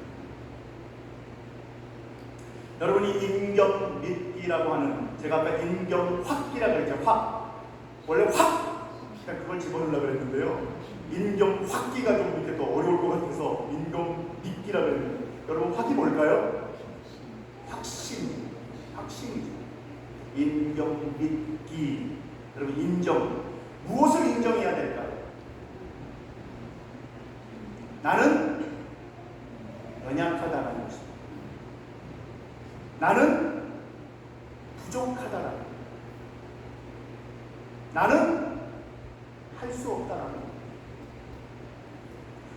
여러분이 인격 믿기라고 하는, 제가 아까 인격 확기라고 그랬죠. 확. 원래 확! 그걸 집어넣으려고 그랬는데요. 인격 확기가 좀 이렇게 더 어려울 것 같아서 인격 믿기라고 그랬는데, 여러분 확이 뭘까요? 확신. 확신이죠. 인격 믿기. 여러분 인정. 무엇을 인정해야 될까요? 나는 연약하다는 것입니다. 나는 부족하다라는 것. 나는 할 수 없다라는 것.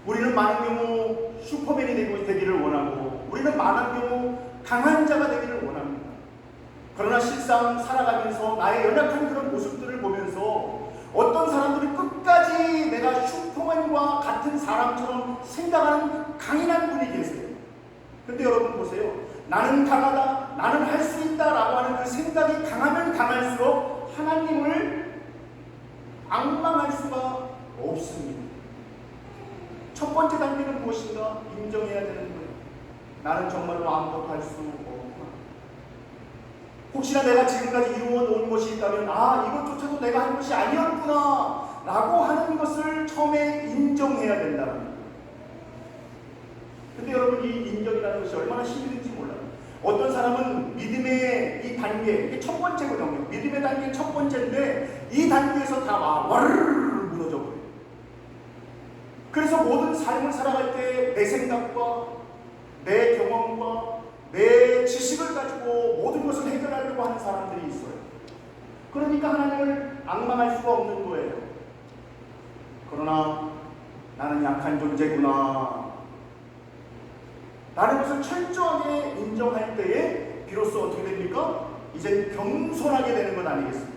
우리는 많은 경우 슈퍼맨이 되기를 원하고, 우리는 많은 경우 강한 자가 되기를 원합니다. 그러나 실상 살아가면서 나의 연약한 그런 모습들을 보면서 어떤 사람들이 끝까지 내가 슈퍼맨과 같은 사람처럼 생각하는 강인한 분이 계세요. 근데 여러분 보세요. 나는 강하다, 나는 할 수 있다라고 하는 그 생각이 강하면 강할수록 하나님을 앙망할 수가 없습니다. 첫 번째 단계는 무엇인가? 인정해야 되는 거예요. 나는 정말로 아무것도 할 수 없구나. 혹시나 내가 지금까지 이루어놓은 것이 있다면, 이것조차도 내가 한 것이 아니었구나 라고 하는 것을 처음에 인정해야 된다는 거예요. 근데 여러분, 이 인정이라는 것이 얼마나 힘이 든지 몰라요. 어떤 사람은 믿음의 이 단계, 이게 첫 번째거든요. 믿음의 단계 첫 번째인데 이 단계에서 다 와르르 무너져 버려요. 그래서 모든 삶을 살아갈 때 내 생각과 내 경험과 내 지식을 가지고 모든 것을 해결하려고 하는 사람들이 있어요. 그러니까 하나님을 앙망할 수가 없는 거예요. 그러나 나는 약한 존재구나 라는 것을 철저하게 인정할 때에 비로소 어떻게 됩니까? 이제 겸손하게 되는 것 아니겠습니까?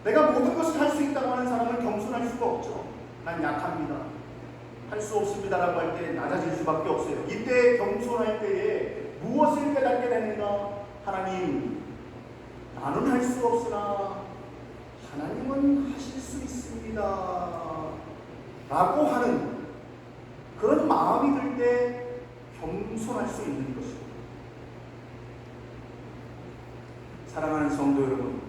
내가 모든 것을 할 수 있다고 하는 사람은 겸손할 수가 없죠. 난 약합니다, 할 수 없습니다 라고 할 때 낮아질 수밖에 없어요. 이때 겸손할 때에 무엇을 깨닫게 되는가? 하나님, 나는 할 수 없으나 하나님은 하실 수 있습니다 라고 하는 그런 마음이 들 때 겸손할 수 있는 것입니다. 사랑하는 성도 여러분,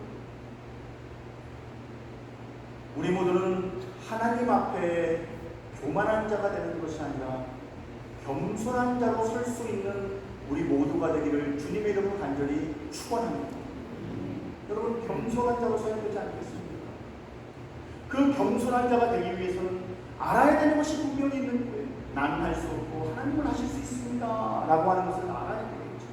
우리 모두는 하나님 앞에 교만한 자가 되는 것이 아니라 겸손한 자로 설 수 있는 우리 모두가 되기를 주님의 이름으로 간절히 축원합니다. 여러분, 겸손한 자로 서야 되지 않겠습니까? 그 겸손한 자가 되기 위해서는 알아야 되는 것이 분명히 있는 거예요. 나는 할 수 없고 하나님은 하실 수 있습니다 라고 하는 것을 알아야 되겠죠.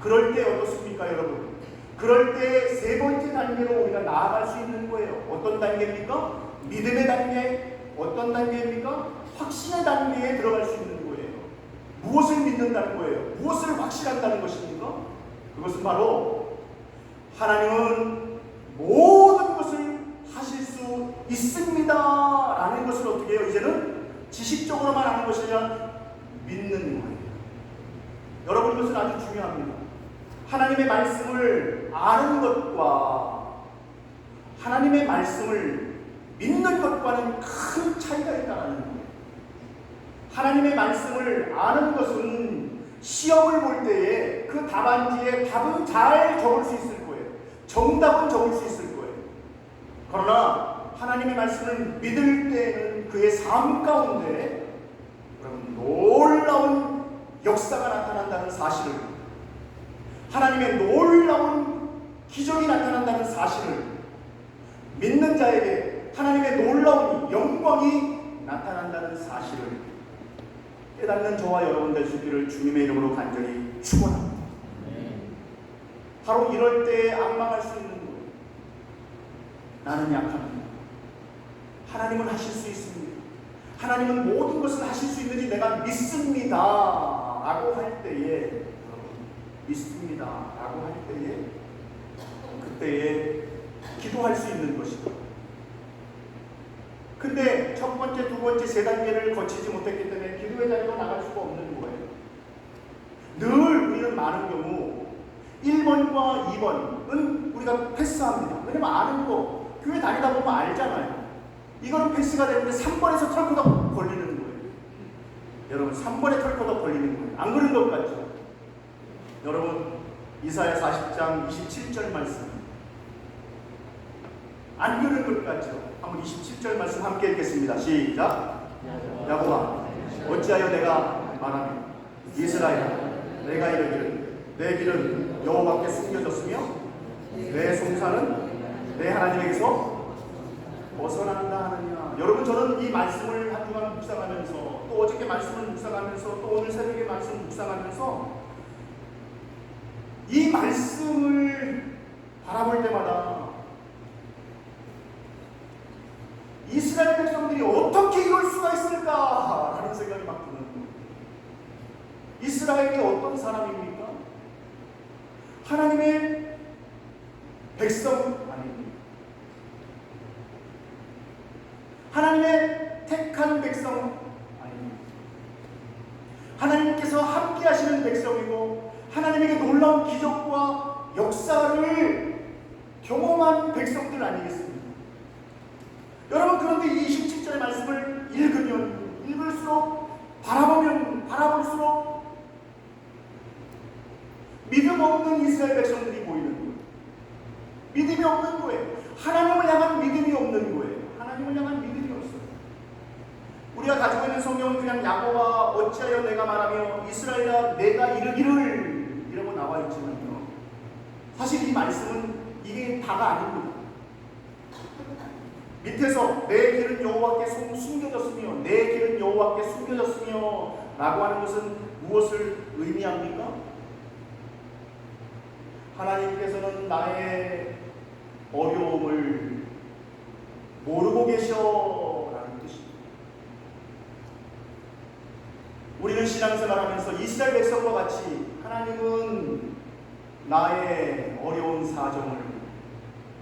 그럴 때 어떻습니까 여러분? 그럴 때 세 번째 단계로 우리가 나아갈 수 있는 거예요. 어떤 단계입니까? 믿음의 단계. 어떤 단계입니까? 확신의 단계에 들어갈 수 있는 거예요. 무엇을 믿는다는 거예요? 무엇을 확신한다는 것입니까? 그것은 바로 하나님은 모든 것을 하실 수 있습니다 라는 것을 어떻게 해요? 이제는 지식적으로만 하는 것이 아니라 믿는 거예요. 여러분, 이것은 아주 중요합니다. 하나님의 말씀을 아는 것과 하나님의 말씀을 믿는 것과는 큰 차이가 있다는 거예요. 하나님의 말씀을 아는 것은 시험을 볼 때에 그 답안지에 답은 잘 적을 수 있을 거예요. 정답은 적을 수 있을 거예요. 그러나 하나님의 말씀을 믿을 때는 그의 삶 가운데 놀라운 역사가 나타난다는 사실을, 하나님의 놀라운 기적이 나타난다는 사실을, 믿는 자에게 하나님의 놀라운 영광이 나타난다는 사실을 깨닫는 저와 여러분 될 수 있기를 주님의 이름으로 간절히 축원합니다. 바로 이럴 때 앙망할 수 있는 거예요. 나는 약합니다. 하나님은 하실 수 있습니다. 하나님은 모든 것을 하실 수 있는지 내가 믿습니다 라고 할 때에, 믿습니다 라고 할 때에, 그때에 기도할 수 있는 것이다. 근데 첫 번째, 두 번째, 세 단계를 거치지 못했기 때문에 기도의 자리로 나갈 수가 없는 거예요. 늘 우리는 많은 경우 1번과 2번은 우리가 패스합니다. 왜냐면 아는 거, 교회 다니다 보면 알잖아요. 이거는 패스가 되는데 3번에서 털커덕 걸리는 거예요. 여러분, 3번에 털커덕 걸리는 거예요. 안 그런 것 같죠? 여러분, 이사야 40장 27절 말씀 안 그런 것 같죠? 한번 27절 말씀 함께 읽겠습니다. 시작. 야곱아, 어찌하여 내가 말하며 이스라엘아, 내가 이르기를 내 길은 여호와께 숨겨졌으며 내 송사는 내 하나님에게서 벗어난다 하느냐. 여러분, 저는 이 말씀을 한 주간 묵상하면서, 또 어저께 말씀을 묵상하면서, 또 오늘 새벽에 말씀 묵상하면서 이 말씀을 바라볼 때마다 이스라엘 백성들이 어떻게 이럴 수가 있을까 하는 생각이 막 드는 거예요. 이스라엘이 어떤 사람입니까? 하나님의 백성 아닙니까? 하나님의 택한 백성 아닙니까? 하나님께서 함께 하시는 백성이고 하나님에게 놀라운 기적과 역사를 경험한 백성들 아니겠습니까? 여러분, 그런데 이 27절의 말씀을 읽으면 읽을수록, 바라보면 바라볼수록 믿음 없는 이스라엘 백성들이 보이는 거예요. 믿음이 없는 거예요. 하나님을 향한 믿음이 없는 거예요. 하나님을 향한 믿음이 없어요. 우리가 가지고 있는 성경은 그냥 야곱아, 어찌하여 내가 말하며 이스라엘아, 내가 이르기를 이라고 나와 있지만요, 사실 이 말씀은 이게 다가 아닙니다. 밑에서 내 길은 여호와께 숨겨졌으며 내 길은 여호와께 숨겨졌으며 라고 하는 것은 무엇을 의미합니까? 하나님께서는 나의 어려움을 모르고 계셔라는 뜻입니다. 우리는 신앙생활하면서 이스라엘 백성과 같이 하나님은 나의 어려운 사정을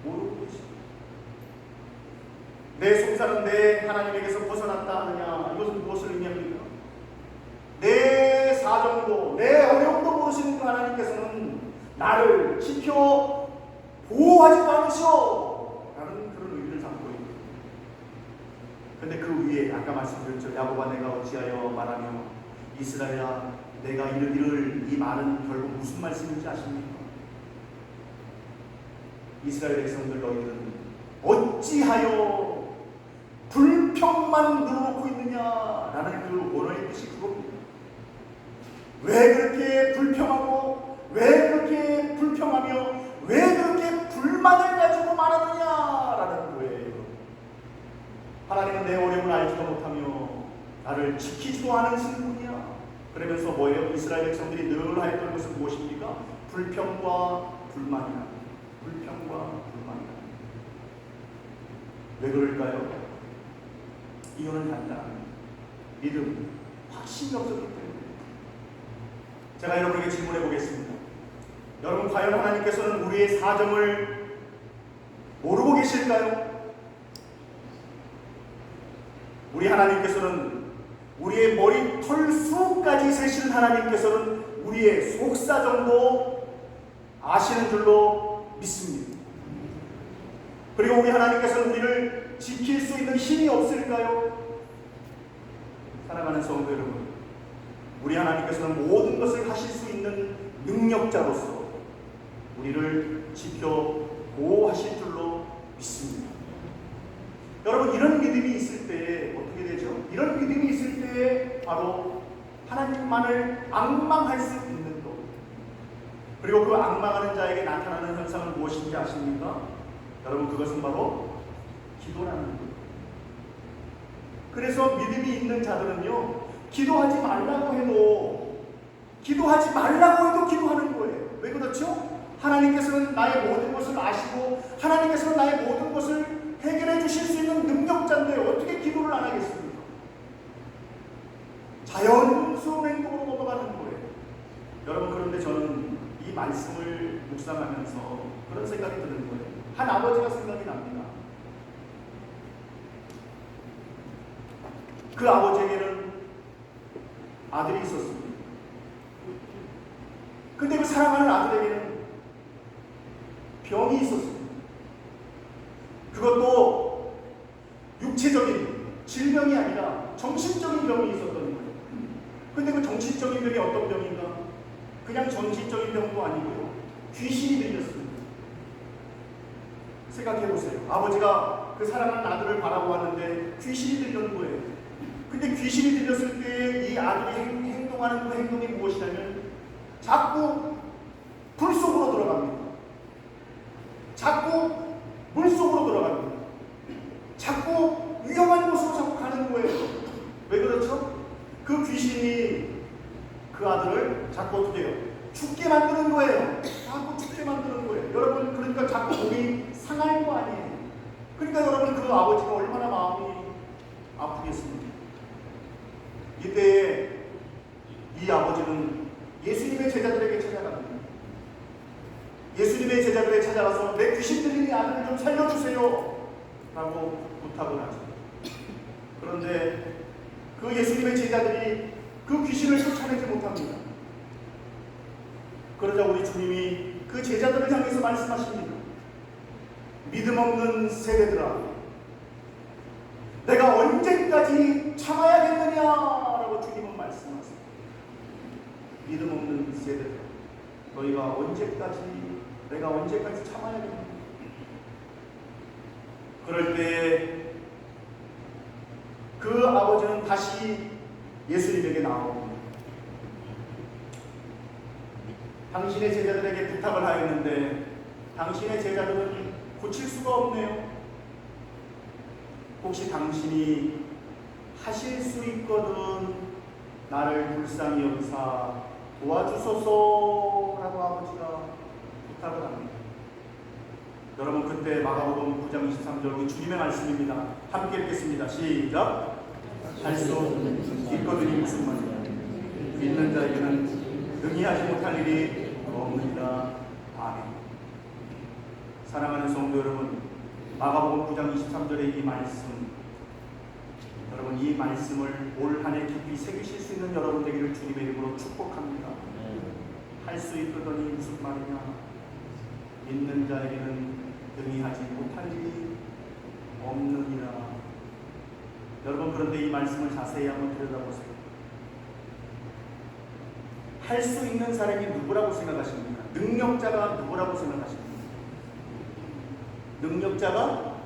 모르고 계십니다. 내 송사는 내 하나님에게서 벗어났다 하느냐, 이것은 무엇을 의미합니까? 내 사정도 내 어려움도 모르시는 그 하나님께서는 나를 지켜 보호하지도 않으시오 라는 그런 의미를 담고 있습니다. 그런데 그 위에 아까 말씀드렸죠. 야곱아, 내가 어찌하여 말하며 이스라엘아, 내가 이르기를, 이 말은 결국 무슨 말씀인지 아십니까? 이스라엘 백성들, 너희들은 어찌하여 불평만 늘어놓고 있느냐라는 그 원어의 뜻이 그겁니다. 왜 그렇게 불평하고, 왜 그렇게 불평하며, 왜 그렇게 불만을 가지고 말하느냐라는 거예요. 하나님은 내 어려움을 알지도 못하며 나를 지키지도 않으시는 분이야. 그러면서 뭐예요? 이스라엘 백성들이 늘 하였던 것은 무엇입니까? 불평과 불만이라. 불평과 불만이라. 왜 그럴까요? 이유는 간단합니다. 믿음, 확신이 없었기 때문에. 제가 여러분에게 질문해 보겠습니다. 여러분, 과연 하나님께서는 우리의 사정을 모르고 계실까요? 우리 하나님께서는, 우리의 머리 털수까지 세시는 하나님께서는 우리의 속사정도 아시는 줄로 믿습니다. 그리고 우리 하나님께서는 우리를 지킬 수 있는 힘이 없을까요? 사랑하는 성도 여러분, 우리 하나님께서는 모든 것을 하실 수 있는 능력자로서 우리를 지켜 보호하실 줄로 믿습니다. 여러분, 이런 믿음이 있을 때 어떻게 되죠? 이런 믿음이 있을 때 바로 하나님만을 앙망할 수 있는 것. 그리고 그 앙망하는 자에게 나타나는 현상은 무엇인지 아십니까? 여러분, 그것은 바로 기도라는 거예요. 그래서 믿음이 있는 자들은요, 기도하지 말라고 해도 기도하는 거예요. 왜 그렇죠? 하나님께서는 나의 모든 것을 아시고 하나님께서는 나의 모든 것을 해결해 주실 수 있는 능력자인데 어떻게 기도를 안 하겠습니까? 자연스러운 행동으로 넘어가는 거예요. 여러분, 그런데 저는 이 말씀을 묵상하면서 그런 생각이 드는 거예요. 한 아버지가 생각이 납니다. 그 아버지에게는 아들이 있었습니다. 근데 그 사랑하는 아들에게는 병이 있었습니다. 그것도 육체적인 질병이 아니라 정신적인 병이 있었던 거예요. 근데 그 정신적인 병이 어떤 병인가? 그냥 정신적인 병도 아니고요. 귀신이 들렸습니다. 생각해 보세요. 아버지가 그 사랑하는 아들을 바라보았는데 귀신이 들려는 거예요. 근데 귀신이 들렸을 때 이 아들이 행동하는 그 행동이 무엇이냐면 자꾸 불 속으로 들어갑니다. 자꾸 물 속으로 들어갑니다. 자꾸 위험한 곳으로 자꾸 가는 거예요. 왜 그렇죠? 그 귀신이 그 아들을 자꾸 어떻게 해요? 죽게 만드는 거예요. 자꾸 죽게 만드는 거예요. 여러분, 그러니까 자꾸 몸이 상할 거 아니에요. 그러니까 여러분, 그 아버지가 얼마나 마음이 아프겠습니까? 이때에 이 아버지는 예수님의 제자들에게 찾아갑니다. 예수님의 제자들에게 찾아가서 내 귀신 들린 이 아들을 좀 살려주세요 라고 부탁을 하죠. 그런데 그 예수님의 제자들이 그 귀신을 쫓아내지 못합니다. 그러자 우리 주님이 그 제자들을 향해서 말씀하십니다. 믿음 없는 세대들아, 내가 언제까지 참아야겠느냐라고 주님은 말씀하세요. 믿음 없는 세대들아, 너희가 내가 언제까지 참아야겠느냐. 그럴 때 그 아버지는 다시 예수님에게 나옵니다. 당신의 제자들에게 부탁을 하였는데 당신의 제자들은 고칠 수가 없네요. 혹시 당신이 하실 수 있거든 나를 불쌍히 여기사 도와주소서라고 아버지가 부탁을 합니다. 여러분, 그때 마가복음 9장 23절 우리 주님의 말씀입니다. 함께 읽겠습니다. 시작. 할 수 있거든이 무슨 말이냐. 믿는 자에게는 능히 하지 못할 일이 없느니라. 아멘. 사랑하는 성도 여러분, 마가복음 9장 23절의 이 말씀, 여러분, 이 말씀을 올 한 해 깊이 새기실 수 있는 여러분 되기를 주님의 이름으로 축복합니다. 할 수 있거든이 무슨 말이냐. 믿는 자에게는 능히 하지 못할 일이 없느니라. 여러분, 그런데 이 말씀을 자세히 한번 들여다보세요. 할 수 있는 사람이 누구라고 생각하십니까? 능력자가 누구라고 생각하십니까? 능력자가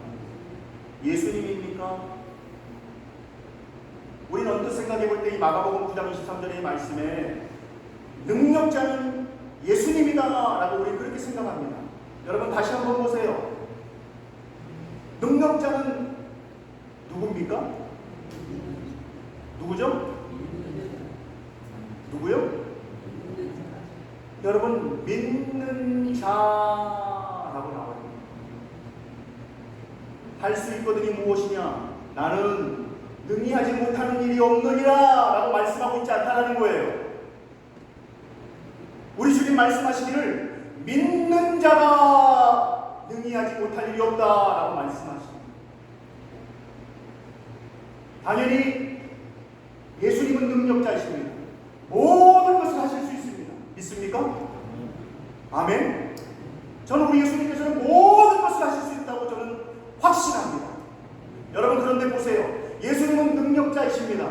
예수님입니까? 우리는 언뜻 생각해 볼 때 이 마가복음 9장 23절의 말씀에 능력자는 예수님이다 라고 우리 그렇게 생각합니다. 여러분, 다시 한번 보세요. 능력자는 누굽니까? 누구죠? 누구요? 여러분, 믿는 자라고 나와요. 할 수 있거든이 무엇이냐? 나는 능히 하지 못하는 일이 없느니라 라고 말씀하고 있지 않다는 거예요. 우리 주님 말씀하시기를 믿는 자가 능히 하지 못할 일이 없다 라고 말씀하십니다. 당연히 예수님은 능력자이십니다. 모든 것을 하실 수 있습니다. 믿습니까? 아멘. 저는 우리 예수님께서는 모든 것을 하실 수 있다고 저는 확신합니다. 여러분, 그런데 보세요. 예수님은 능력자이십니다.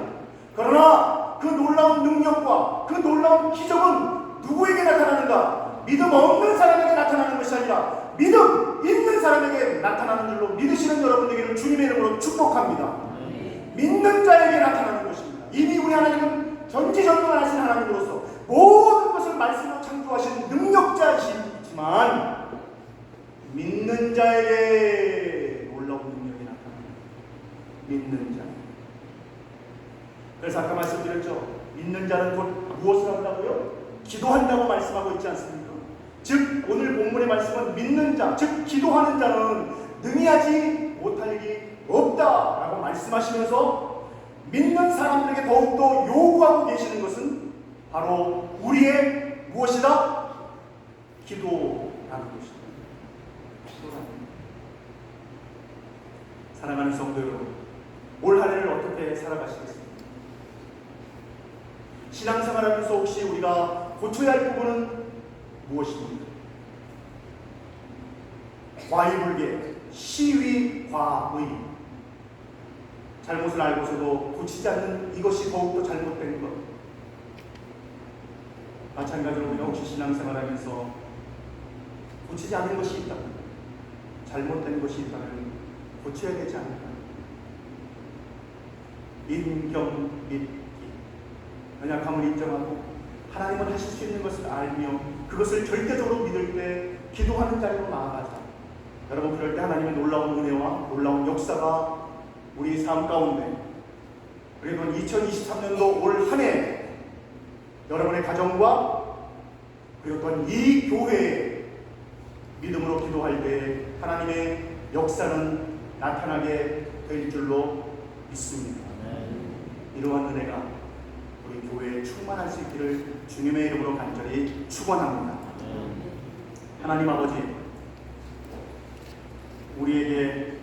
그러나 그 놀라운 능력과 그 놀라운 기적은 누구에게 나타나는가? 믿음 없는 사람에게 나타나는 것이 아니라 믿음 있는 사람에게 나타나는 줄로 믿으시는 여러분에게는 주님의 이름으로 축복합니다. 믿는 자에게 나타나는 것입니다. 이미 우리 하나님은 전지전능하신 하나님으로서 모든 것을 말씀으로 창조하신 능력자이시지만 믿는 자에게 놀라운 능력이 나타납니다. 믿는 자. 그래서 아까 말씀드렸죠. 믿는 자는 곧 무엇을 한다고요? 기도한다고 말씀하고 있지 않습니까? 즉 오늘 본문의 말씀은 믿는 자, 즉 기도하는 자는 능히 하지 못할 일이 없다라고 말씀하시면서 믿는 사람들에게 더욱더 요구하고 계시는 것은 바로 우리의 무엇이다? 기도라는 것입니다. 사랑하는 성도 여러분, 올 한 해를 어떻게 살아가시겠습니까? 신앙생활하면서 혹시 우리가 고쳐야 할 부분은 무엇입니까? 과의불개, 시위과의. 잘못을 알고서도 고치지 않는 이것이 더욱더 잘못된 것. 마찬가지로 우리가 혹시 신앙생활하면서 고치지 않은 것이 있다면, 잘못된 것이 있다면 고쳐야 되지 않을까? 인경 믿기, 연약함을 인정하고 하나님은 하실 수 있는 것을 알며 그것을 절대적으로 믿을 때 기도하는 자리로 나아가자. 여러분, 그럴 때 하나님의 놀라운 은혜와 놀라운 역사가 우리 삶 가운데, 그리고 2023년도 올 한 해 여러분의 가정과 그리고 또한 이 교회에 믿음으로 기도할 때 하나님의 역사는 나타나게 될 줄로 믿습니다. 이러한 은혜가 우리 교회에 충만할 수 있기를 주님의 이름으로 간절히 축원합니다. 하나님 아버지, 우리에게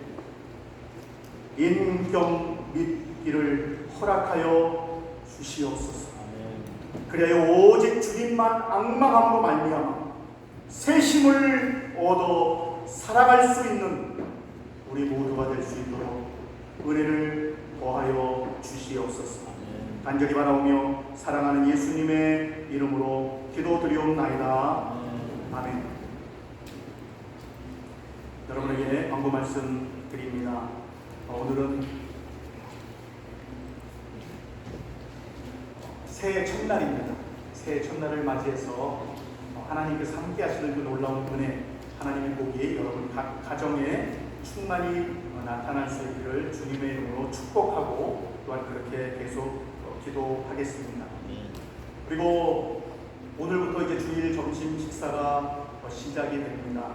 인경 믿기를 허락하여 주시옵소서. 그래야 오직 주님만 앙망함으로 말미암아 새 힘을 얻어 살아갈 수 있는 우리 모두가 될 수 있도록 은혜를 더하여 주시옵소서. 간절히 바라오며 사랑하는 예수님의 이름으로 기도드리옵나이다. 아멘. 여러분에게 광고 말씀 드립니다. 오늘은 새해 첫날입니다. 새해 첫날을 맞이해서 하나님께서 함께 하시는 그 놀라운 은혜, 하나님의 복이 여러분 각 가정에 충만히 나타날 수 있기를 주님의 이름으로 축복하고 또한 그렇게 계속 기도하겠습니다. 그리고 오늘부터 이제 주일 점심 식사가 시작이 됩니다.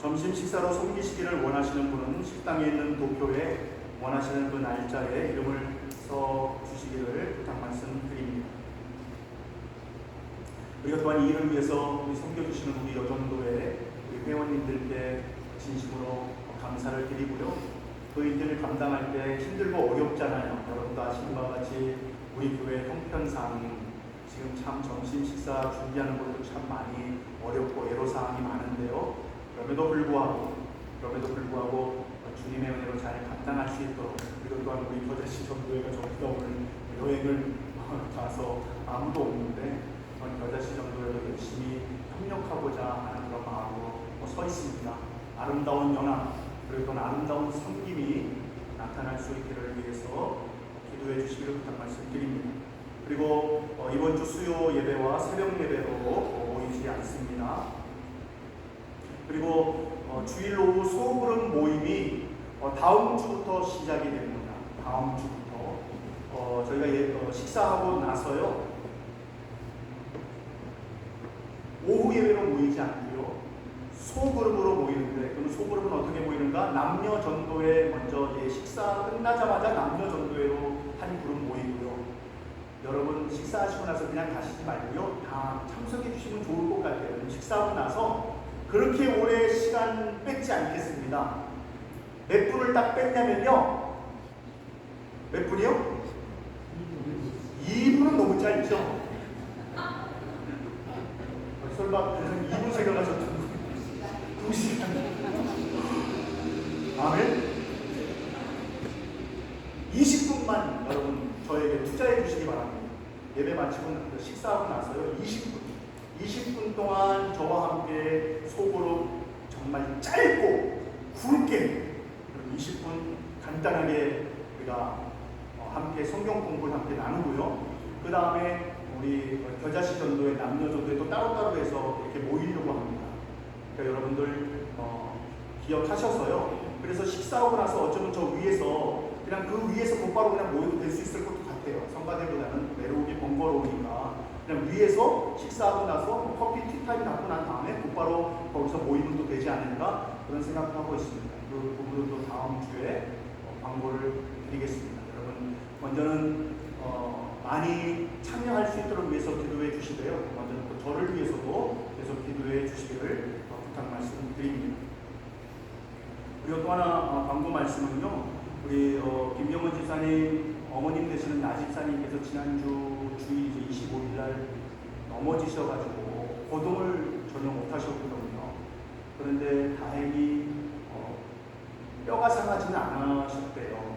점심 식사로 섬기시기를 원하시는 분은 식당에 있는 도표에 원하시는 그 날짜에 이름을 써 주시기를 부탁 말씀드립니다. 우리가 또한 이 일을 위해서 우리 섬겨주시는 우리 여전도의 우리 회원님들께 진심으로 감사를 드리고요. 그 일들을 감당할 때 힘들고 어렵잖아요. 여러분도 아시는 바와 같이 우리 교회 형편상 지금 참 점심 식사 준비하는 것도 참 많이 어렵고 애로사항이 많은데요. 그럼에도 불구하고 주님의 은혜로 잘 감당할 수 있도록, 그리고 또한 우리 겨자씨 전도회가 저희가 오늘 여행을 가서 아무도 없는데 겨자씨 전도회도 열심히 협력하고자 하는 그런 마음으로 서 있습니다. 아름다운 연합, 그리고 또 아름다운 섬김이 나타날 수 있기를 위해서 기도해 주시기를 부탁 말씀드립니다. 그리고 이번 주 수요 예배와 새벽 예배로 모이지 않습니다. 그리고 주일 오후 소그룹 모임이 다음 주부터 시작이 됩니다. 다음 주부터 저희가 식사하고 나서요 오후 예배로 모이지 않고요 소그룹으로 모이는데, 그럼 소그룹은 어떻게 모이는가? 남녀 전도회 먼저 식사 끝나자마자 남녀 전도회로 한 그룹 모이고요. 여러분 식사하시고 나서 그냥 가시지 말고요, 다 참석해 주시면 좋을 것 같아요. 식사하고 나서 그렇게 오래 시간 뺏지 않겠습니다. 몇 분을 딱 뺐냐면요, 몇 분이요? 2분은 너무 짧죠? 설마 2분 생각하셨던 2시간. 아멘. 20분만 여러분 저에게 투자해 주시기 바랍니다. 예배 마치고 식사하고 나서요 20분 동안 저와 함께 속으로 정말 짧고 굵게 20분 간단하게 우리가 함께 성경 공부를 함께 나누고요. 그 다음에 우리 겨자씨 전도회, 남녀 전도회 또 따로따로 해서 이렇게 모이려고 합니다. 그러니까 여러분들 기억하셔서요. 그래서 식사하고 나서 어쩌면 저 위에서 그냥 그 위에서 곧바로 그냥 모여도 될 수 있을 것도 같아요. 성가대보다는 내려오기 번거로우니까 그냥 위에서 식사하고 나서 커피 티타임 갖고 난 다음에 곧바로 거기서 모이면 또 되지 않을까 그런 생각도 하고 있습니다. 그 부분은 또 다음 주에 광고를 드리겠습니다. 여러분 먼저는 많이 참여할 수 있도록 위해서 기도해 주시고요. 먼저는 또 저를 위해서도 계속 기도해 주시기를 부탁 말씀드립니다. 그리고 또 하나 광고 말씀은요. 우리 김병원 집사님 어머님 되시는 나집사님께서 지난주 주일 25일 날 넘어지셔가지고 거동을 전혀 못하셨거든요. 그런데 다행히 뼈가 상하지는 않으셨대요.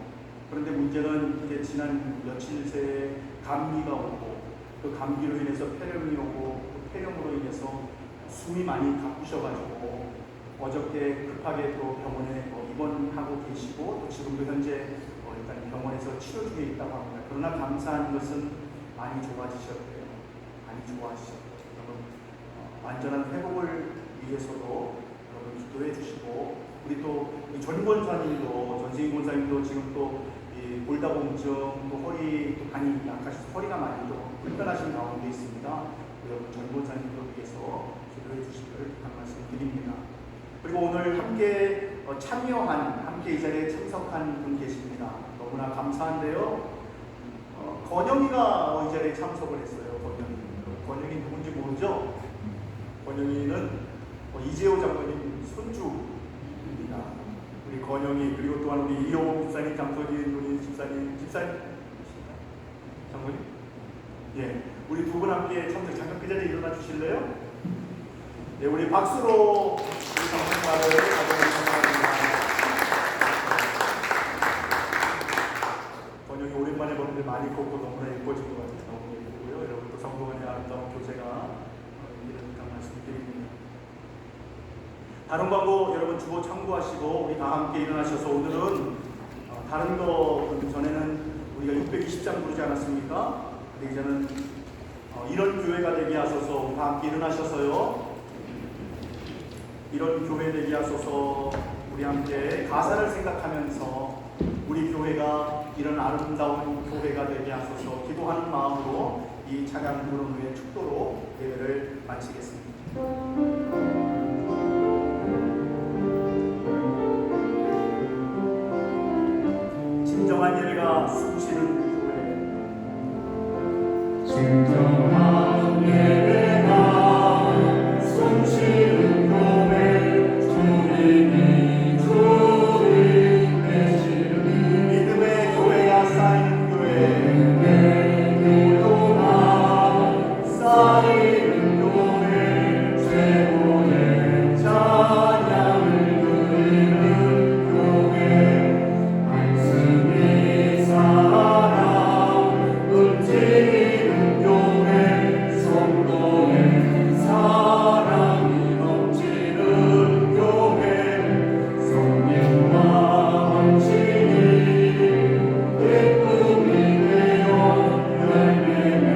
그런데 문제는 이게 지난 며칠 새에 감기가 오고 그 감기로 인해서 폐렴이 오고 그 폐렴으로 인해서 숨이 많이 가쁘셔가지고 어저께 급하게 또 병원에 입원하고 계시고 또 지금도 현재 일단 병원에서 치료 중에 있다고 합니다. 그러나 감사한 것은 많이 좋아지셨대요. 많이 좋아지셨대요. 여러분 완전한 회복을 위해서도 여러분 기도해 주시고, 우리 또 전 권사님도, 전승희 권사님도 지금 또 골다공증, 또 허리, 또 간이 약하셔서 허리가 많이 또 불편하신 가운데 있습니다. 여러분 전 권사님도 위해서 기도해 주시기를 한 말씀 드립니다. 그리고 오늘 함께 참여한, 함께 이 자리에 참석한 분 계십니다. 너무나 감사한데요. 건영이가 이 자리에 참석을 했어요. 건영이 누군지 모르죠? 건영이는 이재호 장로님 손주입니다. 우리 건영이, 그리고 또한 우리 이용호 집사님, 장서진 우리 집사님, 장로님? 예, 우리 두 분 함께 참석. 잠깐 그 자리에 일어나 주실래요? 네, 우리 박수로 우리 장로님을 감사합니다. 건영이 오랜만에 보는데 많이 컸고 너무나 예뻐진 것 같아요. 너무 예쁘고요. 여러분 또 성도간의 아름다운 교제가 이런 말씀드립니다. 다른 광고 여러분 주보 참고하시고 우리 다 함께 일어나셔서 오늘은 다른 거 전에는 우리가 620장 부르지 않았습니까? 근데 이제는 이런 교회가 되게 하소서. 우리 다 함께 일어나셔서요. 이런 교회 되게 하소서. 우리 함께 가사를 생각하면서 우리 교회가 이런 아름다운 교회가 되게 하소서 기도하는 마음으로 이 찬양 부른 후에 축도로 예배를 마치겠습니다. 진정한 예배가 숨쉬는 교회. 진정한 예배가 숨쉬는 교회. 주님이 주님 되시는 믿음의 교회가 쌓이는 교회. 믿음의 교회가 쌓이는 교회. 최고의 찬양을 드리는 교회. 말씀이 살아 움직이는 교회. 성도의 사랑이 넘치는 교회. 성령과 헌신이 기쁨이 되어 열매 맺는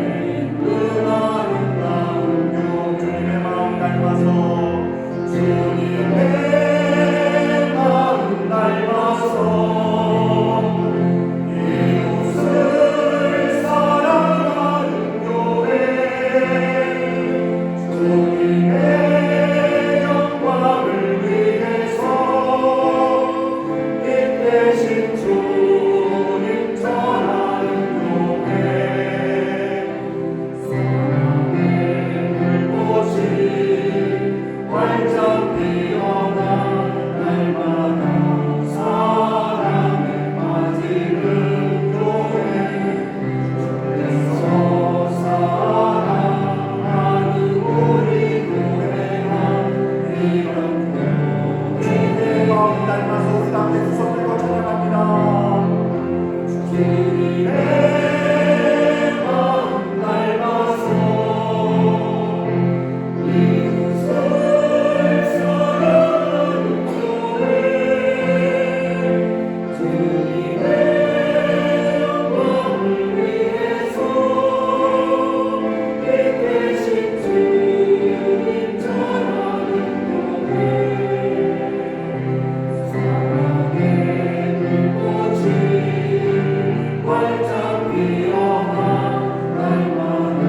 그 아름다운 교회. 주님의 마음 닮아서 주님의 마음 닮아서 이웃을 사랑하는 교회. 주님의 영광을 위해서 이 대신 주님 전하는 교회. 사랑의 불꽃이 활짝 피어나 날마다 사랑에 빠지는 교회. 주께서 사랑하는 우리 교회가 이런 교회. 마음 닮아서 우리 함께 두 손 들고 찬양합니다. 주님의 마음 닮아서 이웃을 사랑하는 교회. 주님의 영광을 위해서 이 대신 주님 전하는 교회. 사랑의 불꽃이 활짝 피어나 날마다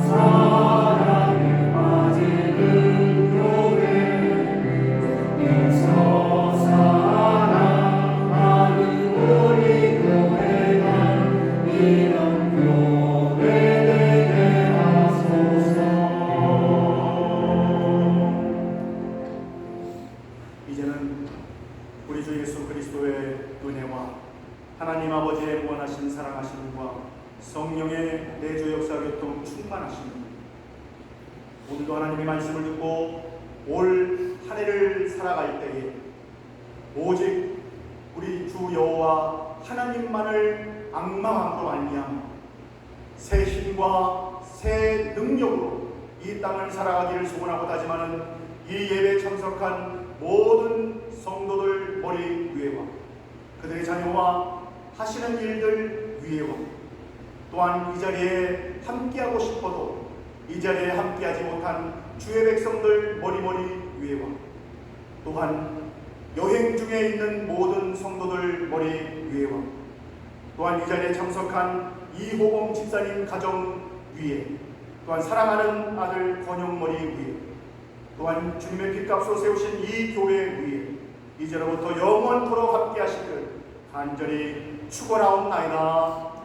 사랑에 빠지는 교회. 주께서 사랑하는 우리 교회가 이런 교회 되게 하소서. 이제는 우리 주 예수 그리스도의 은혜와 하나님 아버지의 무한하신 사랑하심과 성령의 내주 역사 교통 충만하심, 오늘도 하나님의 말씀을 듣고 올 한 해를 살아갈 때에 오직 우리 주 여호와 하나님만을 앙망함으로 말미암아 새 힘과 새 능력으로 이 땅을 살아가기를 소원하고 다짐하는 이 예배에 참석한 모든 성도들 머리 위에와 그들의 자녀와 하시는 일들 위에와 또한 이 자리에 함께하고 싶어도 이 자리에 함께하지 못한 주의 백성들 머리 위에와 또한 여행 중에 있는 모든 성도들 머리 위에와 또한 이 자리에 참석한 이호봉 집사님 가정 위에 또한 사랑하는 아들 권영 머리 위에 또한 주님의 핏값으로 세우신 이 교회 위에 이제로부터 영원토록 함께 하시길 간절히 축원하옵나이다.